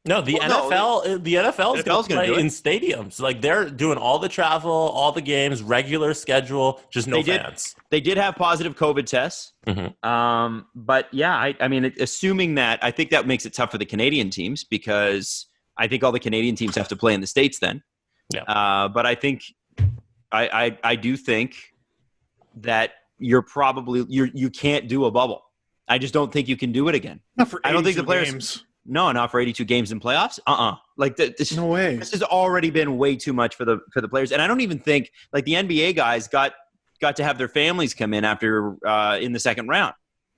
No, the NFL is going to play in stadiums. Like, they're doing all the travel, all the games, regular schedule, just no fans. They did have positive COVID tests. Mm-hmm. But yeah, I mean, assuming that, I think that makes it tough for the Canadian teams because I think all the Canadian teams have to play in the States then. Yeah. But I think I do think that you can't do a bubble. I just don't think you can do it again. Not for 82 I don't think the players. games. No, not for 82 games in playoffs. Like No way. This has already been way too much for the players, and I don't even think like the NBA guys got to have their families come in after in the second round.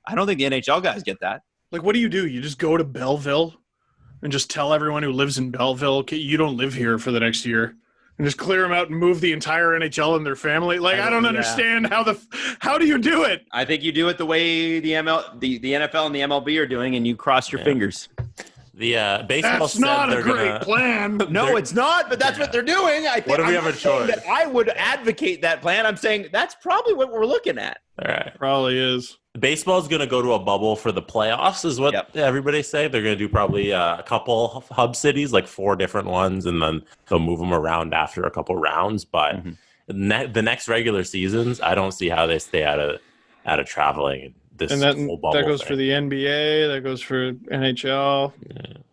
I don't think the NHL guys get that. Like, what do? You just go to Belleville and just tell everyone who lives in Belleville, okay, you don't live here for the next year, and just clear them out and move the entire NHL and their family. Like, I don't understand how do you do it? I think you do it the way the NFL and the MLB are doing, and you cross your fingers. The baseball That's said not a they're great gonna. plan. No, it's not, but that's what they're doing. I think, What do we I'm have a not saying choice? that I would advocate that plan. I'm saying that's probably what we're looking at. All right. Probably is. Baseball's going to go to a bubble for the playoffs, is what everybody say. They're going to do probably a couple hub cities, like 4 different ones, and then they'll move them around after a couple rounds. But the next regular seasons, I don't see how they stay out of traveling. This And whole bubble that goes thing. for the NBA. That goes for NHL.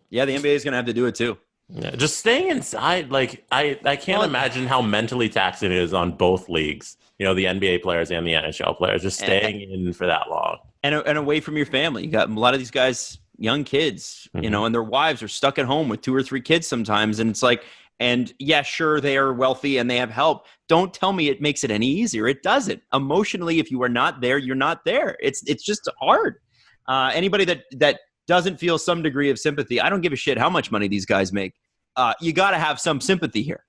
Yeah, the NBA is going to have to do it too. Yeah, just staying inside, like I can't imagine how mentally taxing it is on both leagues. The NBA players and the NHL players just staying in for that long. And away from your family. You got a lot of these guys, young kids, and their wives are stuck at home with 2 or 3 kids sometimes. And it's like, and yeah, sure, they are wealthy and they have help. Don't tell me it makes it any easier. It doesn't. Emotionally, if you are not there, you're not there. It's just hard. Anybody that doesn't feel some degree of sympathy, I don't give a shit how much money these guys make. You got to have some sympathy here.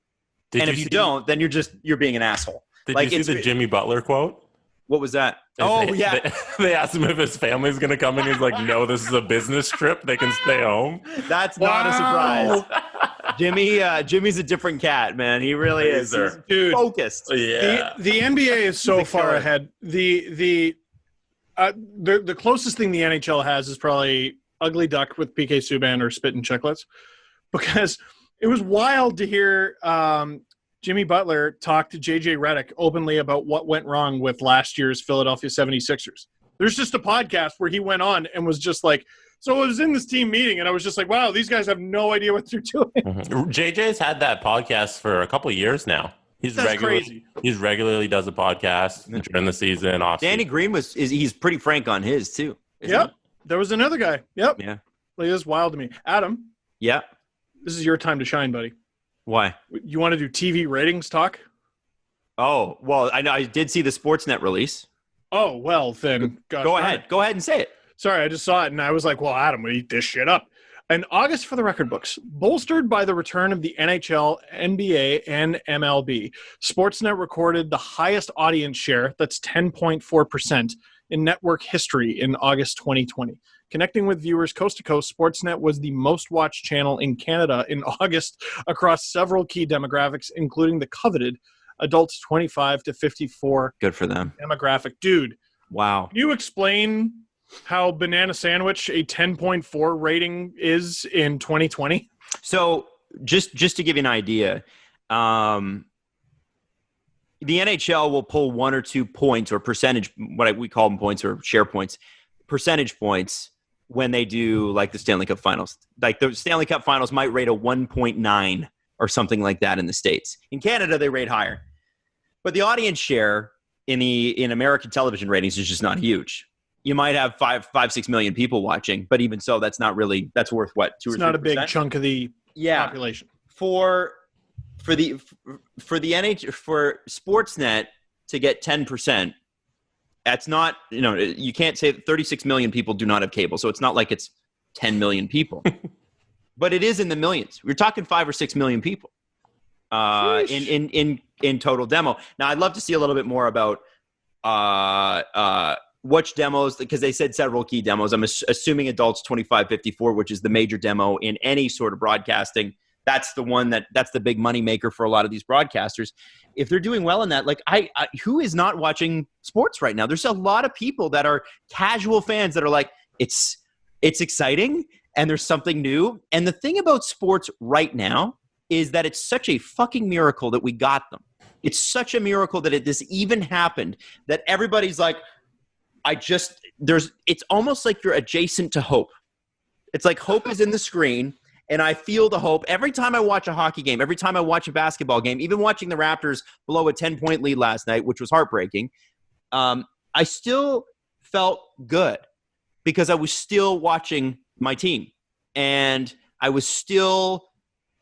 And if you don't, then you're being an asshole. Did you see the Jimmy Butler quote? What was that? They asked him if his family's going to come in. He's like, no, this is a business trip. They can stay home. That's not a surprise. Jimmy's a different cat, man. He really is. He's Dude, focused. Yeah. The NBA is so far ahead. The closest thing the NHL has is probably Ugly Duck with PK Subban or Spit and Chicklets, because it was wild to hear Jimmy Butler talk to JJ Redick openly about what went wrong with last year's Philadelphia 76ers. There's just a podcast where he went on and was just like, so I was in this team meeting and I was just like, wow, these guys have no idea what they're doing. JJ's had that podcast for a couple of years now. That's crazy. He's regularly does a podcast during the season. Danny Green he's pretty frank on his too. Yep. There was another guy. Yep. Yeah. Like, it was wild to me. Adam. Yeah. This is your time to shine, buddy. Why? You want to do TV ratings talk? Oh, well, I know I did see the Sportsnet release. Oh, well, then. Go ahead. Go ahead and say it. Sorry, I just saw it, and I was like, well, Adam, we eat this shit up. In August for the record books, bolstered by the return of the NHL, NBA, and MLB, Sportsnet recorded the highest audience share, that's 10.4%, in network history in August 2020. Connecting with viewers coast to coast, Sportsnet was the most watched channel in Canada in August across several key demographics, including the coveted adults 25 to 54 Good for them. demographic. Dude, wow. can you explain how Banana Sandwich a 10.4 rating is in 2020? So just to give you an idea, the NHL will pull 1 or 2 points or percentage, we call them points or share points, percentage points when they do like the Stanley Cup Finals. Like the Stanley Cup Finals might rate a 1.9 or something like that in the States. In Canada, they rate higher. But the audience share in American television ratings is just not huge. You might have 6 million people watching, but even so, that's not really, that's worth what, 2 or 3%? It's not a big chunk of the population. For Sportsnet to get 10%, that's not, you can't say that 36 million people do not have cable. So it's not like it's 10 million people, but it is in the millions. We're talking 5 or 6 million people in total demo. Now, I'd love to see a little bit more about which demos, because they said several key demos. I'm assuming adults 25-54, which is the major demo in any sort of broadcasting. That's the one that's the big money maker for a lot of these broadcasters. If they're doing well in that, like I who is not watching sports right now? There's a lot of people that are casual fans that are like, it's exciting and there's something new. And the thing about sports right now is that it's such a fucking miracle that we got them. It's such a miracle that this even happened, that everybody's like, it's almost like you're adjacent to hope. It's like hope is in the screen. And I feel the hope every time I watch a hockey game, every time I watch a basketball game, even watching the Raptors blow a 10-point lead last night, which was heartbreaking. I still felt good because I was still watching my team, and I was still.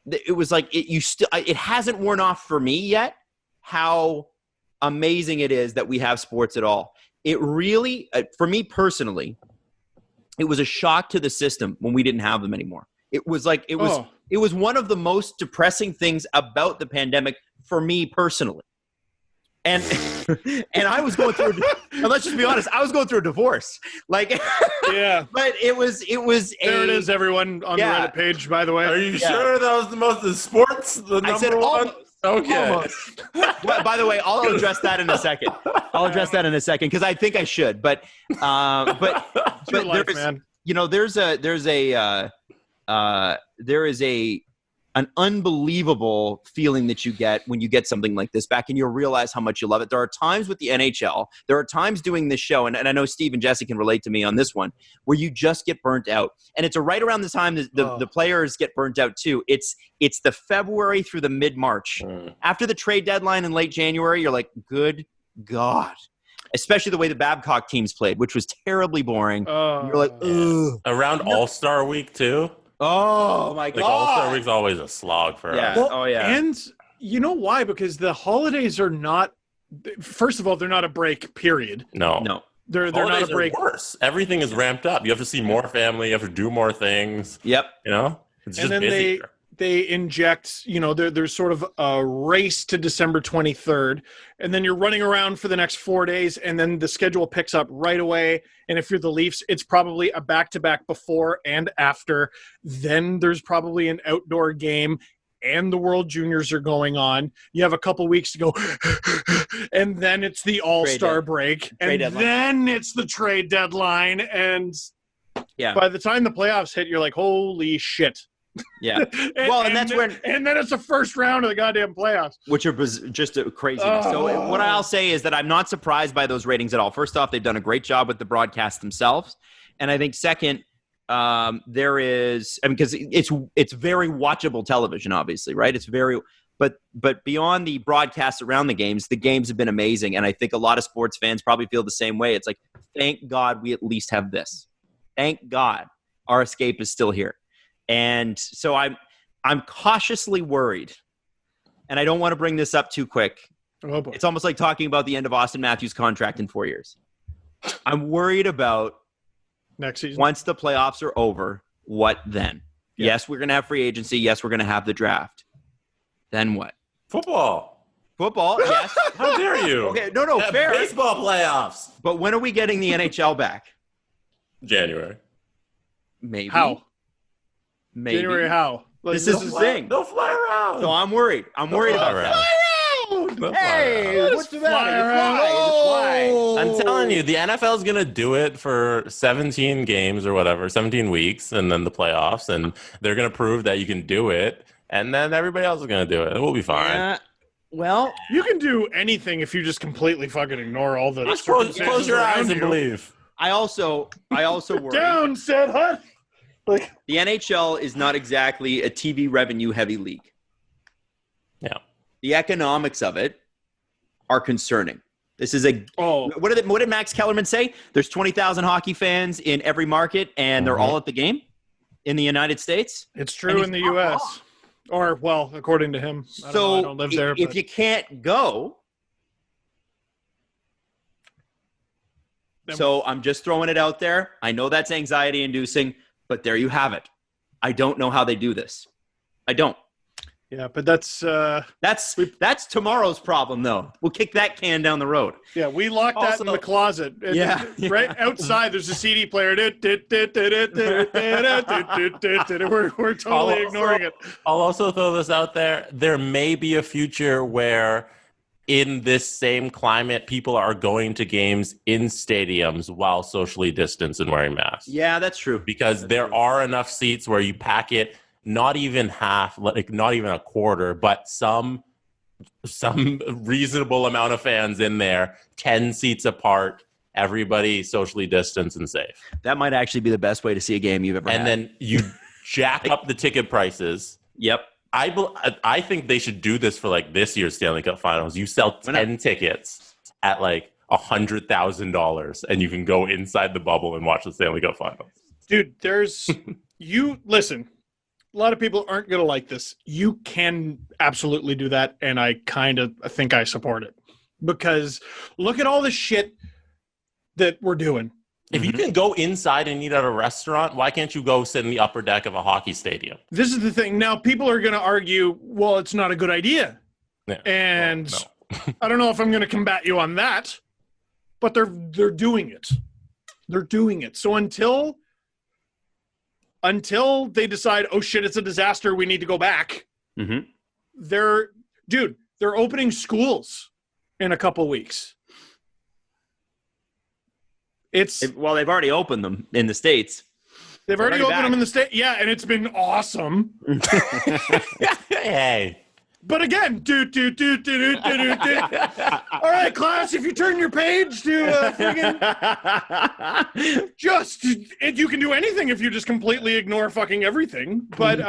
It was like it hasn't worn off for me yet how amazing it is that we have sports at all. It really, for me personally, it was a shock to the system when we didn't have them anymore. It was like it was one of the most depressing things about the pandemic for me personally. And I was going through, and let's just be honest, I was going through a divorce. Like, Yeah. but it was There it is, everyone on the Reddit page, by the way. Are you sure that was the most in sports? The I said number one? almost. Okay. Almost. Well, by the way, I'll address that in a second. Because I think I should. But Your life, there's, man. you know, there is an unbelievable feeling that you get when you get something like this back and you realize how much you love it. There are times with the NHL, there are times doing this show, and I know Steve and Jesse can relate to me on this one, where you just get burnt out. And it's right around the time that the players get burnt out too. It's the February through the mid-March. After the trade deadline in late January, you're like, good God. Especially the way the Babcock teams played, which was terribly boring. You're like, ugh. Around All-Star Week, too. Oh, my God. Like, All-Star Week's always a slog for us. Well, and you know why? Because the holidays are not, first of all, they're not a break, period. No. They're not a break. Worse. Everything is ramped up. You have to see more family. You have to do more things. Yep. You know? It's just And then busier. they inject, you know, there's sort of a race to December 23rd, and then you're running around for the next 4 days, and then the schedule picks up right away. And if you're the Leafs, it's probably a back-to-back before and after. Then there's probably an outdoor game, and the World Juniors are going on. You have a couple weeks to go, and then it's the All-Star break, and then it's the trade deadline, and by the time the playoffs hit, you're like, holy shit. Yeah. And then it's the first round of the goddamn playoffs, which are just craziness. So what I'll say is that I'm not surprised by those ratings at all. First off, they've done a great job with the broadcast themselves, and I think second, there is, I mean, because it's very watchable television, obviously, right? It's very, but beyond the broadcasts around the games have been amazing, and I think a lot of sports fans probably feel the same way. It's like, thank God we at least have this. Thank God our escape is still here. And so I'm cautiously worried, and I don't want to bring this up too quick. Oh boy. It's almost like talking about the end of Austin Matthews' contract in 4 years. I'm worried about next season. Once the playoffs are over, what then? Yeah. Yes, we're going to have free agency. Yes, we're going to have the draft. Then what? Football, yes. How dare you? Okay, no, fair. Baseball playoffs. But when are we getting the NHL back? January. Maybe. How? Maybe. January how? This is the thing. They'll fly around. So I'm worried. I'm worried about that. Hey, what's the matter? I'm telling you, the NFL is going to do it for 17 games or whatever, 17 weeks, and then the playoffs, and they're going to prove that you can do it, and then everybody else is going to do it. We'll be fine. Well, you can do anything if you just completely fucking ignore all the Just close your eyes and believe. I also worry. Down, said hut. Like, the NHL is not exactly a TV revenue heavy league. Yeah. The economics of it are concerning. This is what did Max Kellerman say? There's 20,000 hockey fans in every market, and they're all at the game in the United States. It's true in the U.S. Or, well, according to him. I don't live there. If you can't go, so I'm just throwing it out there. I know that's anxiety inducing, but there you have it. I don't know how they do this. I don't. Yeah, but that's tomorrow's problem, though. We'll kick that can down the road. Yeah, we locked that in the closet. Right outside, there's a CD player. We're totally ignoring it. I'll also throw this out there. There may be a future where in this same climate, people are going to games in stadiums while socially distanced and wearing masks. Yeah, that's true. Because there are enough seats where you pack it, not even half, like not even a quarter, but some reasonable amount of fans in there, 10 seats apart, everybody socially distanced and safe. That might actually be the best way to see a game you've ever had. And then you jack up the ticket prices. Yep. I think they should do this for like this year's Stanley Cup Finals. You sell 10 tickets at like $100,000 and you can go inside the bubble and watch the Stanley Cup Finals. Dude, listen, a lot of people aren't going to like this. You can absolutely do that, and I kind of think I support it. Because look at all the shit that we're doing. If you can go inside and eat at a restaurant, why can't you go sit in the upper deck of a hockey stadium? This is the thing. Now, people are going to argue, well, it's not a good idea. Yeah. And I don't know if I'm going to combat you on that, but they're doing it. They're doing it. So until they decide, oh shit, it's a disaster, we need to go back. Mm-hmm. They're opening schools in a couple weeks. Well, they've already opened them in the States. They've already opened them in the state. Yeah, and it's been awesome. Hey. But again, all right, class, if you turn your page to you can do anything if you just completely ignore fucking everything. But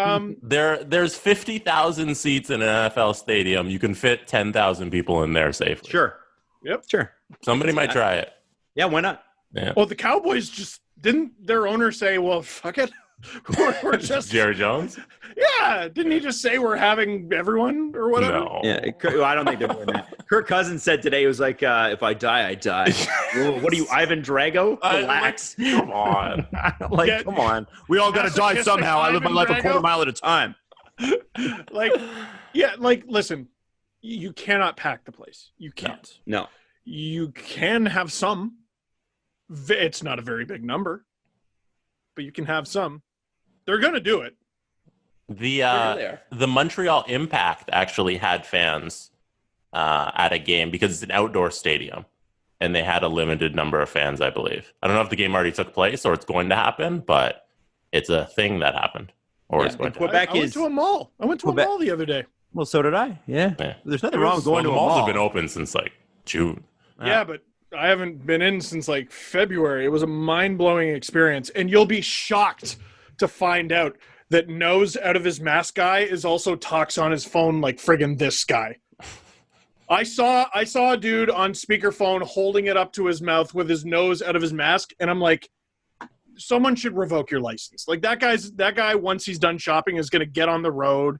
there's 50,000 seats in an NFL stadium. You can fit 10,000 people in there safely. Sure. Yep. Sure. Somebody might try it. Yeah, why not? Yeah. Well, the Cowboys didn't their owner say, well, fuck it. We're just Jerry Jones? Yeah. Didn't he just say we're having everyone or whatever? No. Yeah, I don't think they're doing that. Kirk Cousins said today, he was like, if I die, I die. What are you, Ivan Drago? Relax. Come on. Come on. We all got to die somehow. I live my life a quarter mile at a time. Listen, you cannot pack the place. You can't. No. You can have some. It's not a very big number, but you can have some. They're going to do it. The Montreal Impact actually had fans at a game because it's an outdoor stadium, and they had a limited number of fans, I believe. I don't know if the game already took place or it's going to happen, but it's a thing that happened or it's going to happen. I went to a mall. I went to a mall the other day. Well, so did I. Yeah. There's nothing wrong with going to a malls mall. have been open since June. Yeah, but I haven't been in since February. It was a mind-blowing experience, and you'll be shocked to find out that nose out of his mask guy is also talks on his phone like friggin' this guy. I saw a dude on speakerphone holding it up to his mouth with his nose out of his mask, and I'm like, someone should revoke your license. That guy once he's done shopping is going to get on the road.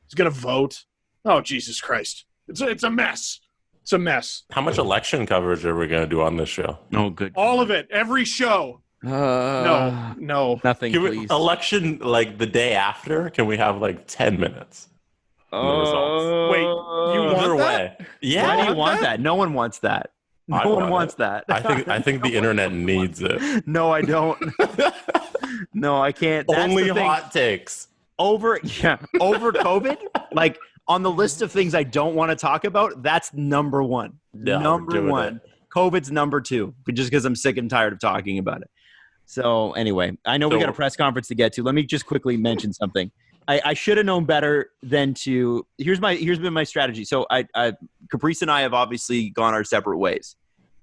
He's going to vote. Oh, Jesus Christ. It's a mess. It's a mess. How much election coverage are we going to do on this show? Oh, good. All of it. Every show. No. Nothing, please. Election, the day after? Can we have, 10 minutes? Wait, you want that? Yeah. Why do you want that? No one wants that. No one wants that. I think the internet needs it. No, I don't. No, I can't. That's Only hot takes. Over COVID, on the list of things I don't want to talk about, that's number one. No, number one. COVID's number two, just because I'm sick and tired of talking about it. So anyway, I know we got a press conference to get to. Let me just quickly mention something. I should have known better than to. Here's been my strategy. So Caprice and I have obviously gone our separate ways.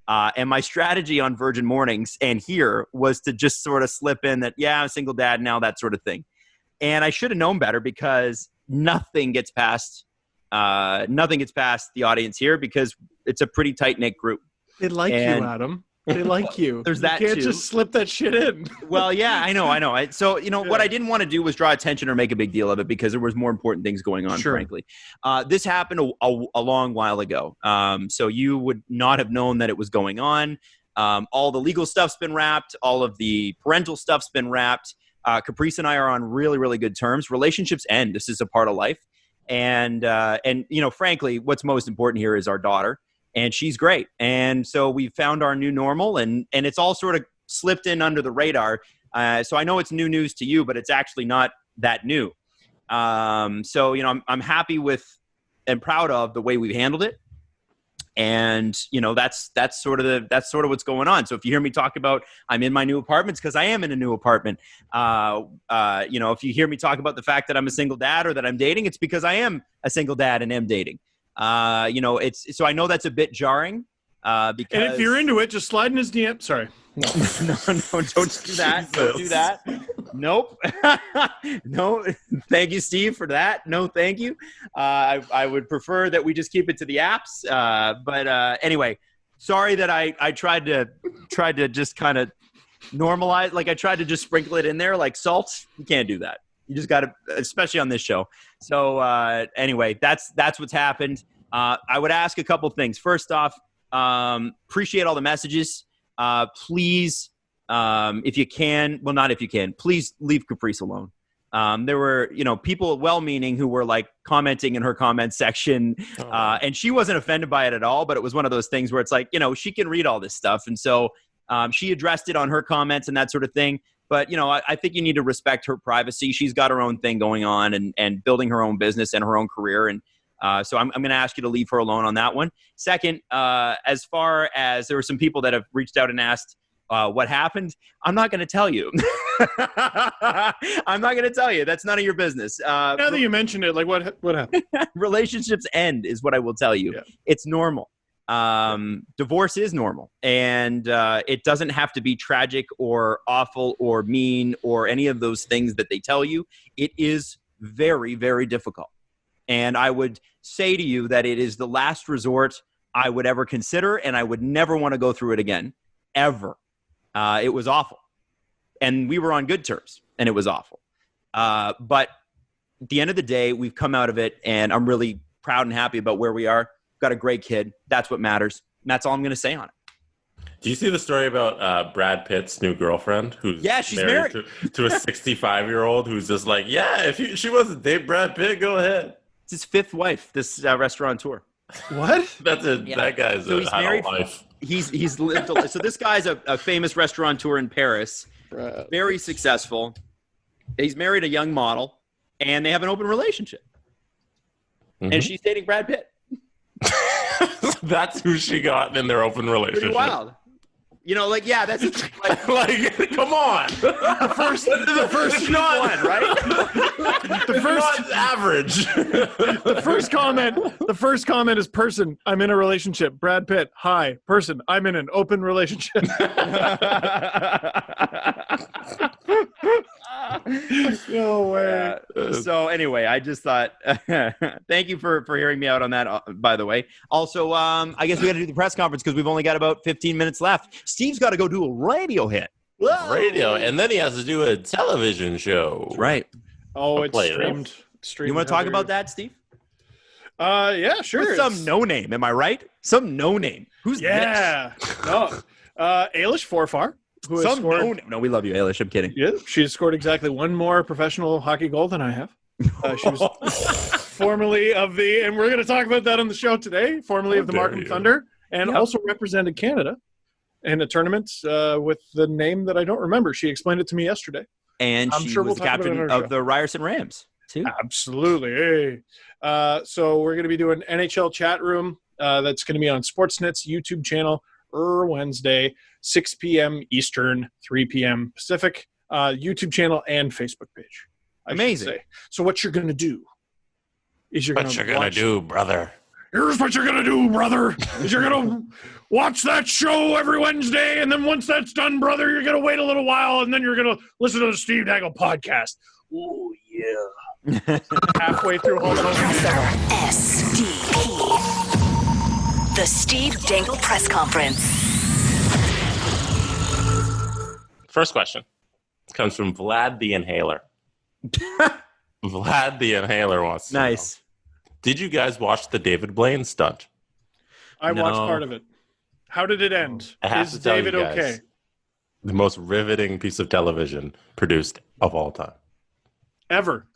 And my strategy on Virgin Mornings and here was to just sort of slip in that, I'm a single dad now, that sort of thing. And I should have known better because nothing gets past the audience here because it's a pretty tight-knit group. They like you, Adam. They like you. There's that you can't too. just slip that shit in. Well, yeah, I know. What I didn't want to do was draw attention or make a big deal of it because there was more important things going on, frankly. This happened a long while ago. So you would not have known that it was going on. All the legal stuff's been wrapped. All of the parental stuff's been wrapped. Caprice and I are on really, really good terms. Relationships end. This is a part of life. And frankly, what's most important here is our daughter. And she's great. And so we found our new normal, and it's all sort of slipped in under the radar. So I know it's new news to you, but it's actually not that new. I'm happy with and proud of the way we've handled it. And that's sort of what's going on. So if you hear me talk about I'm in my new apartment, it's because I am in a new apartment. If you hear me talk about the fact that I'm a single dad or that I'm dating, it's because I am a single dad and am dating. It's so I know that's a bit jarring. Because and if you're into it, just slide in his DM. Sorry. No, don't do that. Don't do that. Nope. No, thank you, Steve, for that. No, thank you. I would prefer that we just keep it to the apps. But anyway, sorry that I tried to just kind of normalize. I tried to just sprinkle it in there like salt. You can't do that. You just got to, especially on this show. So anyway, that's what's happened. I would ask a couple things. First off, appreciate all the messages. Please, if you can, well, not if you can, please leave Caprice alone. There were, people well-meaning who were like commenting in her comment section, and she wasn't offended by it at all. But it was one of those things where it's like, she can read all this stuff, and so she addressed it on her comments and that sort of thing. But I think you need to respect her privacy. She's got her own thing going on and building her own business and her own career, and so I'm going to ask you to leave her alone on that one. Second, as far as there were some people that have reached out and asked what happened, I'm not going to tell you. I'm not going to tell you. That's none of your business. Now that you mentioned it, like what happened? Relationships end is what I will tell you. Yeah. It's normal. Divorce is normal, and it doesn't have to be tragic or awful or mean or any of those things that they tell you. It is very, very difficult. And I would say to you that it is the last resort I would ever consider, and I would never want to go through it again, ever. It was awful. And we were on good terms, and it was awful. But at the end of the day, we've come out of it, and I'm really proud and happy about where we are. Got a great kid. That's what matters. And that's all I'm going to say on it. Do you see the story about Brad Pitt's new girlfriend who's she's married. To a 65-year-old who's just like, if she wants to date Brad Pitt, go ahead. It's his fifth wife, this restaurateur. What? That guy's so he's married. Life. He's lived. So this guy's a famous restaurateur in Paris, very successful. He's married a young model, and they have an open relationship. Mm-hmm. And she's dating Brad Pitt. That's who she got in their open relationship. Pretty wild. That's like come on. The first not one, right? The first not average. The first comment is person, I'm in a relationship. Brad Pitt, hi. Person, I'm in an open relationship. No way. So anyway, I just thought, thank you for hearing me out on that, by the way. Also, I guess we got to do the press conference because we've only got about 15 minutes left. Steve's got to go do a radio hit. Whoa. Radio, and then he has to do a television show. That's right. Oh, it's streamed. You want to talk about that, Steve? Yeah, sure. With some no-name, am I right? Some no-name. Who's this? No. Ailish Forfar. No, we love you, Ailish. I'm kidding. Yeah, she has scored exactly one more professional hockey goal than I have. She was formerly of and we're going to talk about that on the show today, formerly of the Markham Thunder, and also represented Canada in a tournament with the name that I don't remember. She explained it to me yesterday. And she was the captain of the Ryerson Rams, too. Absolutely. Hey. So we're going to be doing NHL chat room. That's going to be on Sportsnet's YouTube channel Wednesday, 6 p.m. Eastern, 3 p.m. Pacific, YouTube channel and Facebook page. Amazing. So what you're going to do is you're going to do, brother. Here's what you're going to do, brother. Is you're going to watch that show every Wednesday, and then once that's done, brother, you're going to wait a little while, and then you're going to listen to the Steve Dangle Podcast. Oh, yeah. Halfway through Hulk Hogan. SDP. The Steve Dangle Press Conference. First question comes from Vlad the Inhaler. Vlad the Inhaler wants to know, did you guys watch the David Blaine stunt? I watched part of it. How did it end? Is David okay? The most riveting piece of television produced of all time. Ever.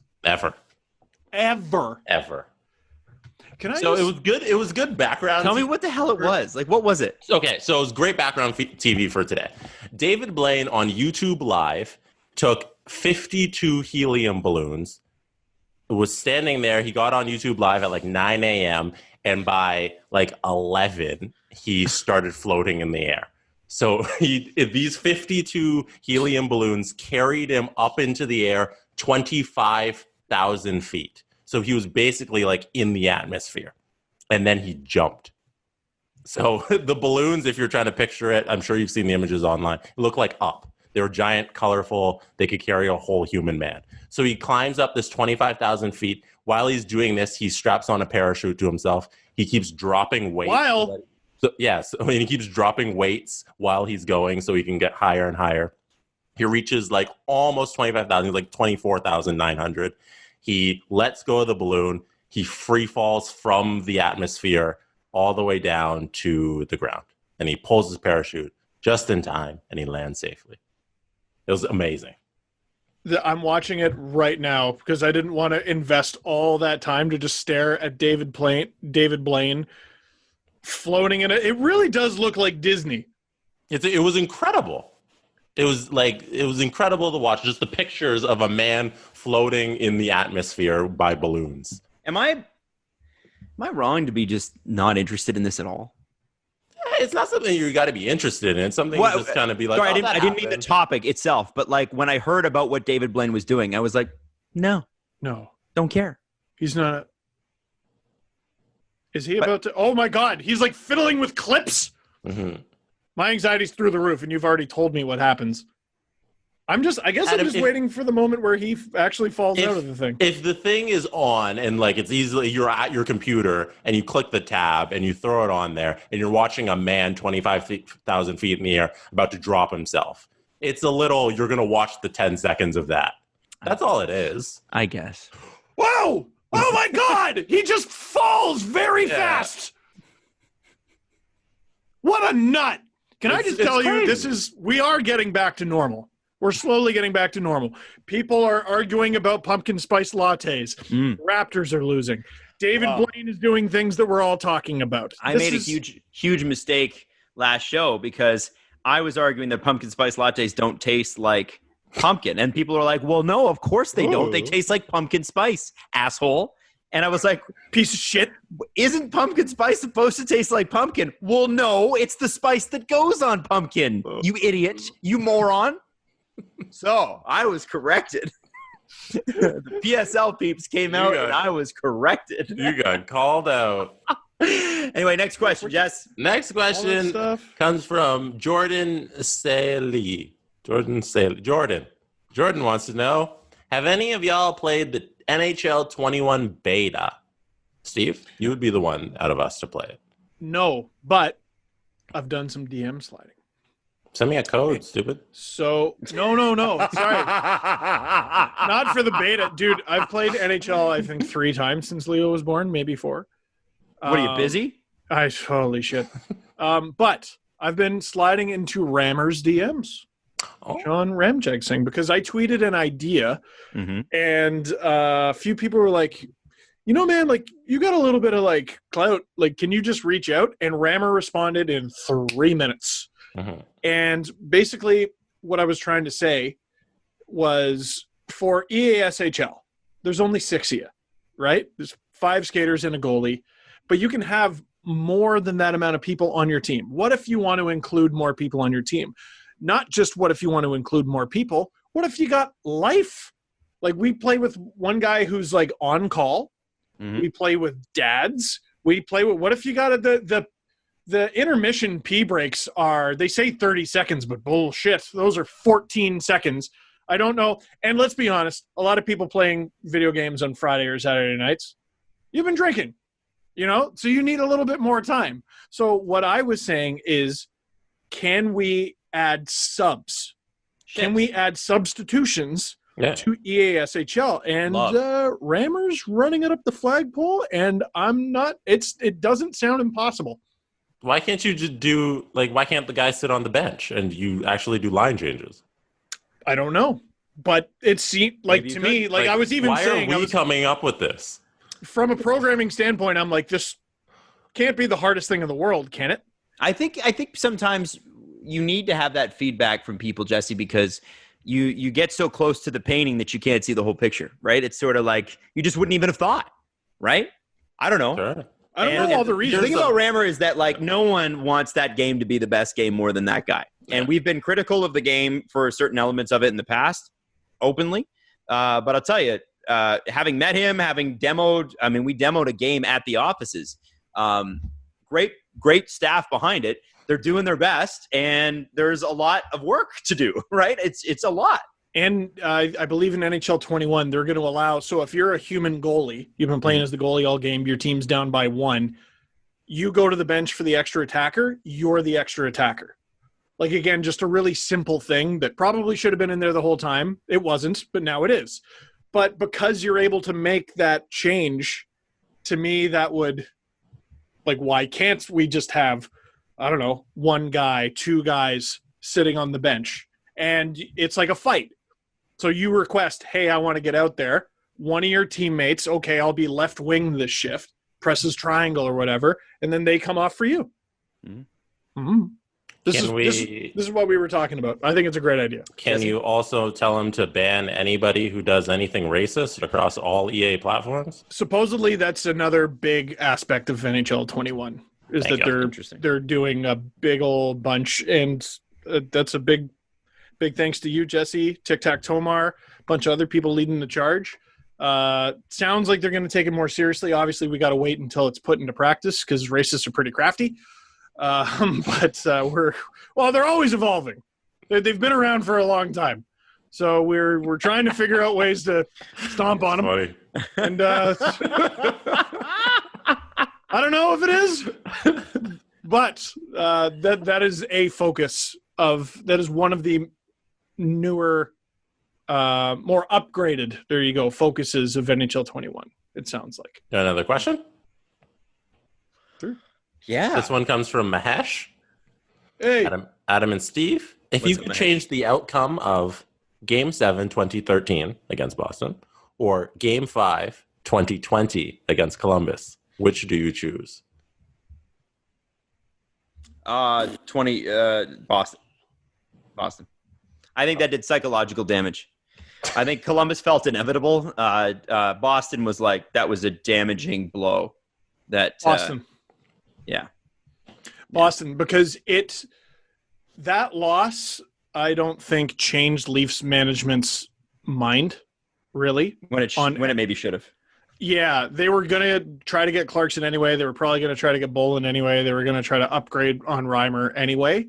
So it was good. It was good background. Tell me what the hell it was. Like, what was it? Okay, so it was great background TV for today. David Blaine on YouTube Live took 52 helium balloons, was standing there. He got on YouTube Live at like 9 a.m. and by like 11, he started floating in the air. So these 52 helium balloons carried him up into the air 25,000 feet. So he was basically like in the atmosphere. And then he jumped. So the balloons, if you're trying to picture it, I'm sure you've seen the images online, look like up. They were giant, colorful. They could carry a whole human man. So he climbs up this 25,000 feet. While he's doing this, he straps on a parachute to himself. He keeps dropping weights. He keeps dropping weights while he's going so he can get higher and higher. He reaches like almost 25,000, like 24,900. He lets go of the balloon. He free falls from the atmosphere all the way down to the ground. And he pulls his parachute just in time, and he lands safely. It was amazing. I'm watching it right now because I didn't want to invest all that time to just stare at David Blaine floating in it. It really does look like Disney. It was incredible. It was incredible to watch, just the pictures of a man floating in the atmosphere by balloons. Am I wrong to be just not interested in this at all? It's not something you got to be interested in. It's something you just kind of be like, sorry, oh, I didn't mean the topic itself, but like when I heard about what David Blaine was doing, I was like, no, don't care. He's not. Is he about to? Oh my God, he's like fiddling with clips. Mm-hmm. My anxiety's through the roof, and you've already told me what happens. I guess I'm just waiting for the moment where he actually falls out of the thing. If the thing is on and like it's easily, you're at your computer and you click the tab and you throw it on there and you're watching a man 25,000 feet in the air about to drop himself, it's a little, you're going to watch the 10 seconds of that. That's all it is. I guess. Whoa! Oh my God! He just falls very fast. What a nut! Can I just tell you, we are getting back to normal. We're slowly getting back to normal. People are arguing about pumpkin spice lattes. Raptors are losing. David Blaine is doing things that we're all talking about. I made a huge mistake last show because I was arguing that pumpkin spice lattes don't taste like pumpkin. And people are like, well, no, of course they don't. They taste like pumpkin spice, asshole. And I was like, piece of shit. Isn't pumpkin spice supposed to taste like pumpkin? Well, no, it's the spice that goes on pumpkin. You idiot. You moron. So I was corrected. The PSL peeps came out and I was corrected. You got called out. Anyway, next question, Jess. Next question comes from Jordan Saley. Jordan wants to know, have any of y'all played the NHL 21 beta? Steve, you would be the one out of us to play it. No, but I've done some DM sliding. Send me a code, stupid. So, no. Sorry. Not for the beta. Dude, I've played NHL, I think, 3 times since Leo was born, maybe 4. What, are you busy? Holy shit. But I've been sliding into Rammer's DMs. John Ramjag saying, because I tweeted an idea, and a few people were like, you know, man, like, you got a little bit of, like, clout. Like, can you just reach out? And Rammer responded in 3 minutes. And basically what I was trying to say was for EASHL, there's only 6 of you, right? There's 5 skaters and a goalie, but you can have more than that amount of people on your team. What if you want to include more people on your team? Not just what if you want to include more people. What if you got life? Like, we play with one guy who's like on call. We play with dads. We play with, what if you got the intermission pee breaks are, they say 30 seconds, but bullshit. Those are 14 seconds. I don't know. And let's be honest, a lot of people playing video games on Friday or Saturday nights, you've been drinking, you know? So you need a little bit more time. So what I was saying is, can we add subs? Can we add substitutions to EASHL? And Rammer's running it up the flagpole, and I'm not, it doesn't sound impossible. Why can't you just do, like, why can't the guy sit on the bench and you actually do line changes? I don't know. But it seemed like, to me, like, I was even saying, why are we coming up with this? From a programming standpoint, I'm like, this can't be the hardest thing in the world, can it? I think sometimes you need to have that feedback from people, Jesse, because you get so close to the painting that you can't see the whole picture, right? It's sort of like you just wouldn't even have thought, right? I don't know. Sure. I don't know all the reasons. The thing about Rammer is that, like, no one wants that game to be the best game more than that guy. And we've been critical of the game for certain elements of it in the past, openly. But I'll tell you, having met him, having demoed, I mean, we demoed a game at the offices. Great staff behind it. They're doing their best, and there's a lot of work to do, right? It's a lot. And I believe in NHL 21, they're going to allow, so if you're a human goalie, you've been playing as the goalie all game, your team's down by 1, you go to the bench for the extra attacker, you're the extra attacker. Like, again, just a really simple thing that probably should have been in there the whole time. It wasn't, but now it is. But because you're able to make that change, to me, that would, like, why can't we just have, I don't know, 1 guy, 2 guys sitting on the bench? And it's like a fight. So you request, hey, I want to get out there. One of your teammates, okay, I'll be left wing this shift, presses triangle or whatever, and then they come off for you. This is what we were talking about. I think it's a great idea. Can you also tell him to ban anybody who does anything racist across all EA platforms? Supposedly, that's another big aspect of NHL 21 is that they're doing a big old bunch, and that's a big thanks to you, Jesse, Tic Tac Tomar, a bunch of other people leading the charge. Sounds like they're going to take it more seriously. Obviously, we got to wait until it's put into practice because racists are pretty crafty. But they're always evolving. They've been around for a long time. So we're trying to figure out ways to stomp on them. Funny. And I don't know if it is, but that is a focus that is one of the newer, more upgraded, there you go, focuses of NHL 21, it sounds like. Another question? Yeah. This one comes from Mahesh. Hey. Adam and Steve. If you could change the outcome of Game 7, 2013 against Boston, or Game 5, 2020 against Columbus, which do you choose? 20 Boston. I think that did psychological damage. I think Columbus felt inevitable. Boston was like, that was a damaging blow. Boston. Yeah. Boston, because that loss, I don't think changed Leafs management's mind, really. When it maybe should have. Yeah, they were going to try to get Clarkson anyway. They were probably going to try to get Bolin anyway. They were going to try to upgrade on Reimer anyway.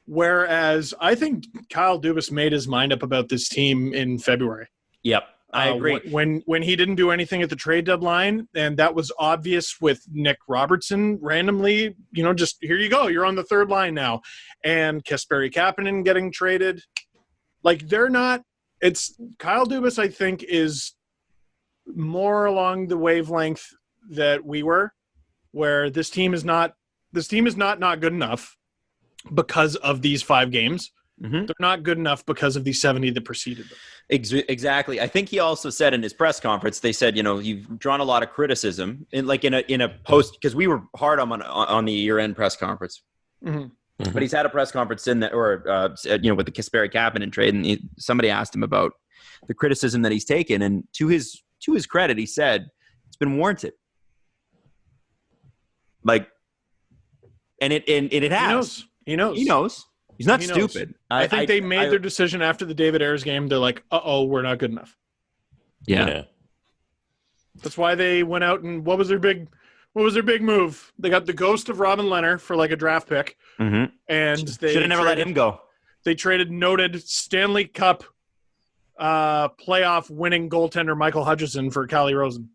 Whereas I think Kyle Dubas made his mind up about this team in February. Yep. I agree. When he didn't do anything at the trade deadline, and that was obvious with Nick Robertson randomly, just here you go. You're on the third line now. And Kasperi Kapanen getting traded. Like, they're not – it's – Kyle Dubas, I think, is more along the wavelength that we were, where this team is not good enough because of these 5 games. Mm-hmm. They're not good enough because of the 70 that preceded them. Exactly. I think he also said in his press conference, they said, you've drawn a lot of criticism in a post, because we were hard on the year-end press conference. Mm-hmm. Mm-hmm. But he's had a press conference with the Kasperi Kapanen trade, and somebody asked him about the criticism that he's taken, and to his credit, he said it's been warranted. Like, and it has. He knows. He's not stupid. I think they made their decision after the David Ayres game. They're like, we're not good enough. Yeah. That's why they went out and what was their big move? They got the ghost of Robin Lehner for like a draft pick. Mm-hmm. And they should have never let him go. They traded noted Stanley Cup playoff winning goaltender Michael Hutchison for Calle Rosen.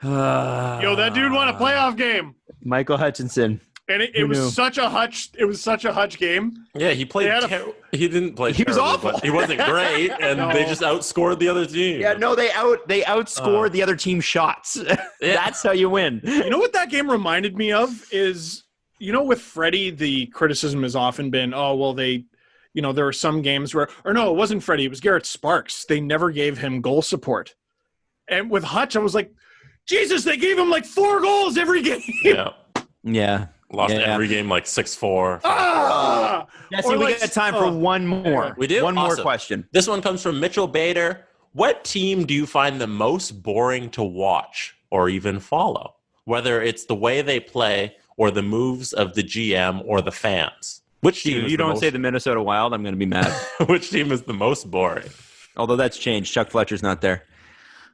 That dude won a playoff game. Michael Hutchinson. And it was such a Hutch game. Yeah, he played. He didn't play. He was awful. But he wasn't great, and they just outscored the other team. Yeah, no, they outscored the other team's shots. That's how you win. You know what that game reminded me of is, with Freddie, the criticism has often been, there were some games where, or no, it wasn't Freddie, it was Garrett Sparks. They never gave him goal support. And with Hutch, I was like, Jesus, they gave him like 4 goals every game. Yeah. Lost every game like 6-4. Jesse, we got time for one more. We do? One more question. This one comes from Mitchell Bader. What team do you find the most boring to watch or even follow? Whether it's the way they play or the moves of the GM or the fans. Which team If you don't say the Minnesota Wild, I'm going to be mad. Which team is the most boring? Although that's changed. Chuck Fletcher's not there.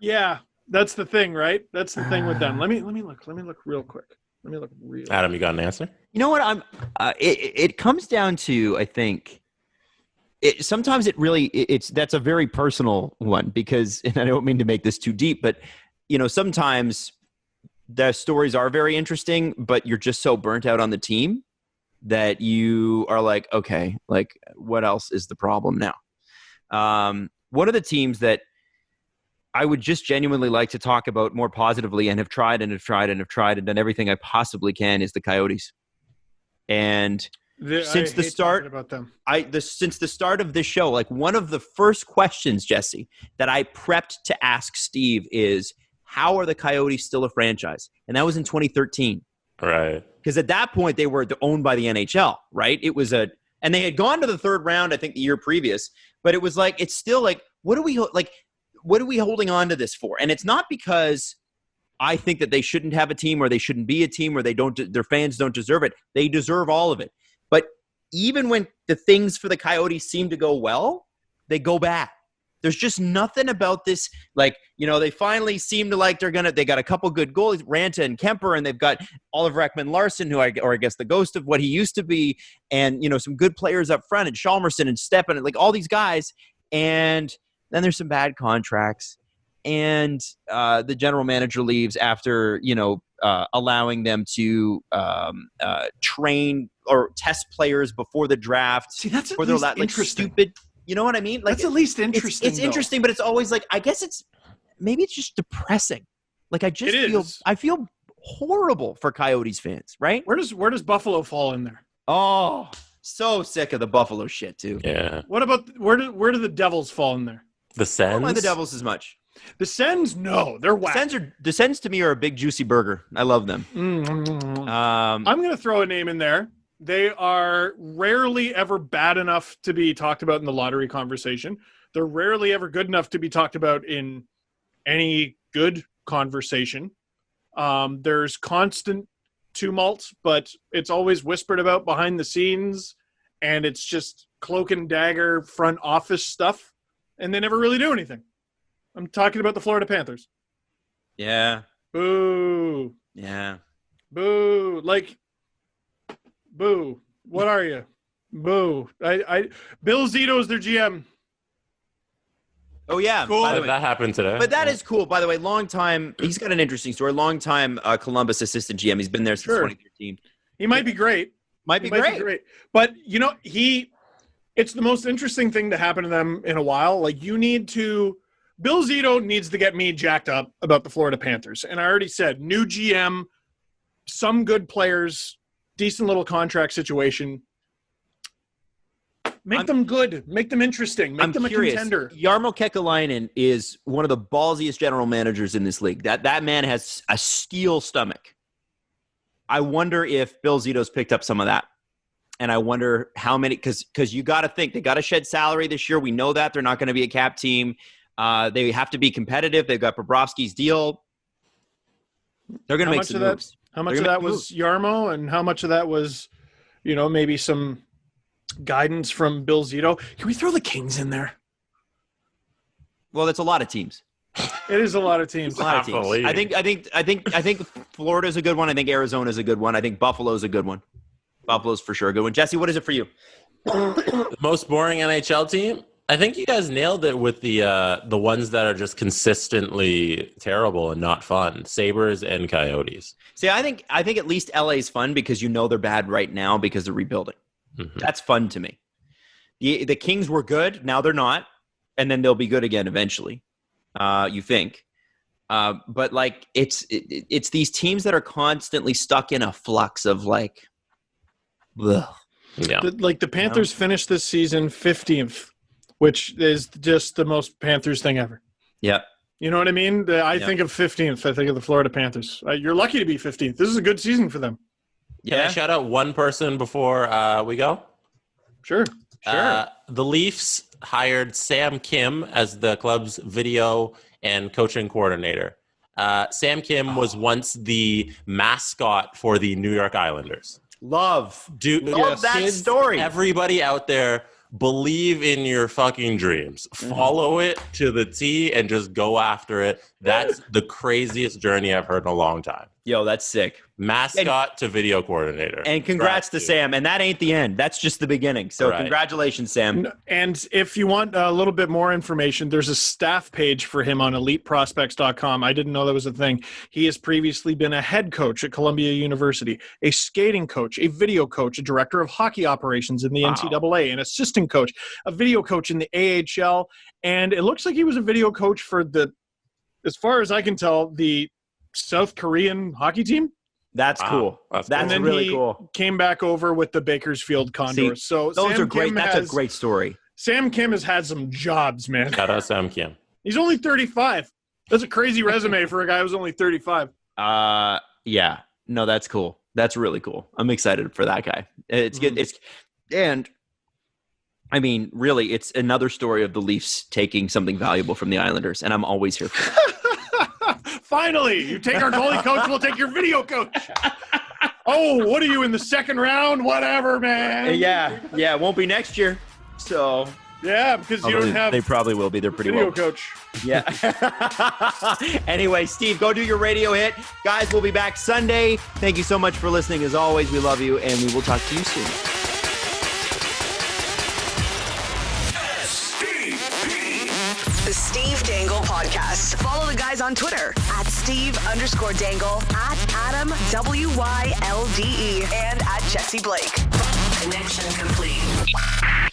Yeah, that's the thing, right? That's the thing with them. Let me look real quick. Adam, you got an answer? You know what? It comes down to, I think, sometimes that's a very personal one because, and I don't mean to make this too deep, but sometimes the stories are very interesting, but you're just so burnt out on the team that you are like, okay, like what else is the problem now? One of the teams that I would just genuinely like to talk about more positively and have tried and done everything I possibly can is the Coyotes. And Since the start about them. Since the start of this show, like one of the first questions, Jesse, that I prepped to ask Steve is, how are the Coyotes still a franchise? And that was in 2013. Right. Because at that point they were owned by the NHL, right? It was and they had gone to the third round, I think, the year previous. But it was like, it's still like, what are we holding on to this for? And it's not because I think that they shouldn't have a team or they shouldn't be a team or their fans don't deserve it. They deserve all of it. But even when the things for the Coyotes seem to go well, they go bad. There's just nothing about this. Like, they finally seem to like they got a couple good goalies, Ranta and Kemper, and they've got Oliver Ekman-Larsson, or I guess the ghost of what he used to be, and, some good players up front, and Chalmerson and Stepan, and like all these guys. And then there's some bad contracts. And the general manager leaves after, allowing them to train or test players before the draft. See, that's at least interesting. Stupid. You know what I mean? Like, that's at least interesting. It's interesting, but it's always like, I guess maybe it's just depressing. Like, I feel horrible for Coyotes fans, right? Where does Buffalo fall in there? Oh, so sick of the Buffalo shit too. Yeah. What about where do the Devils fall in there? The Sens? I don't mind the Devils as much. The Sens, no, they're whack. The Sens to me are a big juicy burger. I love them. I'm going to throw a name in there. They are rarely ever bad enough to be talked about in the lottery conversation. They're rarely ever good enough to be talked about in any good conversation. There's constant tumult, but it's always whispered about behind the scenes, and it's just cloak and dagger front office stuff, and they never really do anything. I'm talking about the Florida Panthers. Yeah. Boo. Yeah. Boo. Like, boo. What are you? Boo. Bill Zito's their GM. Oh, yeah. Cool. That happened today. But that is cool. By the way, long time. He's got an interesting story. Long time Columbus assistant GM. He's been there since 2013. He might be great. Might be great. But, it's the most interesting thing to happen to them in a while. Like, Bill Zito needs to get me jacked up about the Florida Panthers. And I already said, new GM, some good players, decent little contract situation. Make them good. Make them interesting. Make them curious. A contender. Jarmo Kekalainen is one of the ballsiest general managers in this league. That man has a steel stomach. I wonder if Bill Zito's picked up some of that. And I wonder how many, because you got to think, they got to shed salary this year. We know that. They're not going to be a cap team. They have to be competitive. They've got Bobrovsky's deal. They're going to make some moves. How much of that was Jarmo, and how much of that was, maybe some guidance from Bill Zito? Can we throw the Kings in there? Well, that's a lot of teams. It is a lot of teams. I think Florida's a good one. I think Arizona's a good one. I think Buffalo's a good one. Buffalo's for sure a good one. Jesse, what is it for you? The most boring NHL team? I think you guys nailed it with the ones that are just consistently terrible and not fun. Sabres and Coyotes. See, I think at least LA's fun because they're bad right now because they're rebuilding. Mm-hmm. That's fun to me. The Kings were good, now they're not, and then they'll be good again eventually. You think. But like it's these teams that are constantly stuck in a flux of like ugh. Yeah. The Panthers finished this season 15th. Which is just the most Panthers thing ever. Yeah. You know what I mean? I think of 15th. I think of the Florida Panthers. You're lucky to be 15th. This is a good season for them. Can I shout out one person before we go? Sure. The Leafs hired Sam Kim as the club's video and coaching coordinator. Sam Kim was once the mascot for the New York Islanders. Love that kids, story. Everybody out there, believe in your fucking dreams. Follow it to the T and just go after it. That's the craziest journey I've heard in a long time. Yo, that's sick. Mascot to video coordinator. And congrats to Sam. And that ain't the end. That's just the beginning. So Congratulations, Sam. And if you want a little bit more information, there's a staff page for him on eliteprospects.com. I didn't know that was a thing. He has previously been a head coach at Columbia University, a skating coach, a video coach, a director of hockey operations in the NCAA, an assistant coach, a video coach in the AHL. And it looks like he was a video coach for as far as I can tell, the South Korean hockey team. That's cool. That's That's And then really he cool. came back over with the Bakersfield Condors. So Those Sam are great. Kim That's a great story. Sam Kim has had some jobs, man. Shout out Sam Kim. He's only 35. That's a crazy resume for a guy who's only 35. Yeah. No, that's cool. That's really cool. I'm excited for that guy. It's good. And I mean, really, it's another story of the Leafs taking something valuable from the Islanders, and I'm always here for that. Finally, you take our goalie coach, we'll take your video coach. Oh, what are you in the second round? Whatever, man. Yeah, it won't be next year. So Yeah, because you don't have they probably will be. They're pretty video well. coach. Yeah. Anyway, Steve, go do your radio hit. Guys, we'll be back Sunday. Thank you so much for listening. As always, we love you, and we will talk to you soon. The Steve Dangle Podcast. Follow the guys on Twitter at Steve_Dangle, at AdamWYLDE, and at Jesse Blake. Connection complete.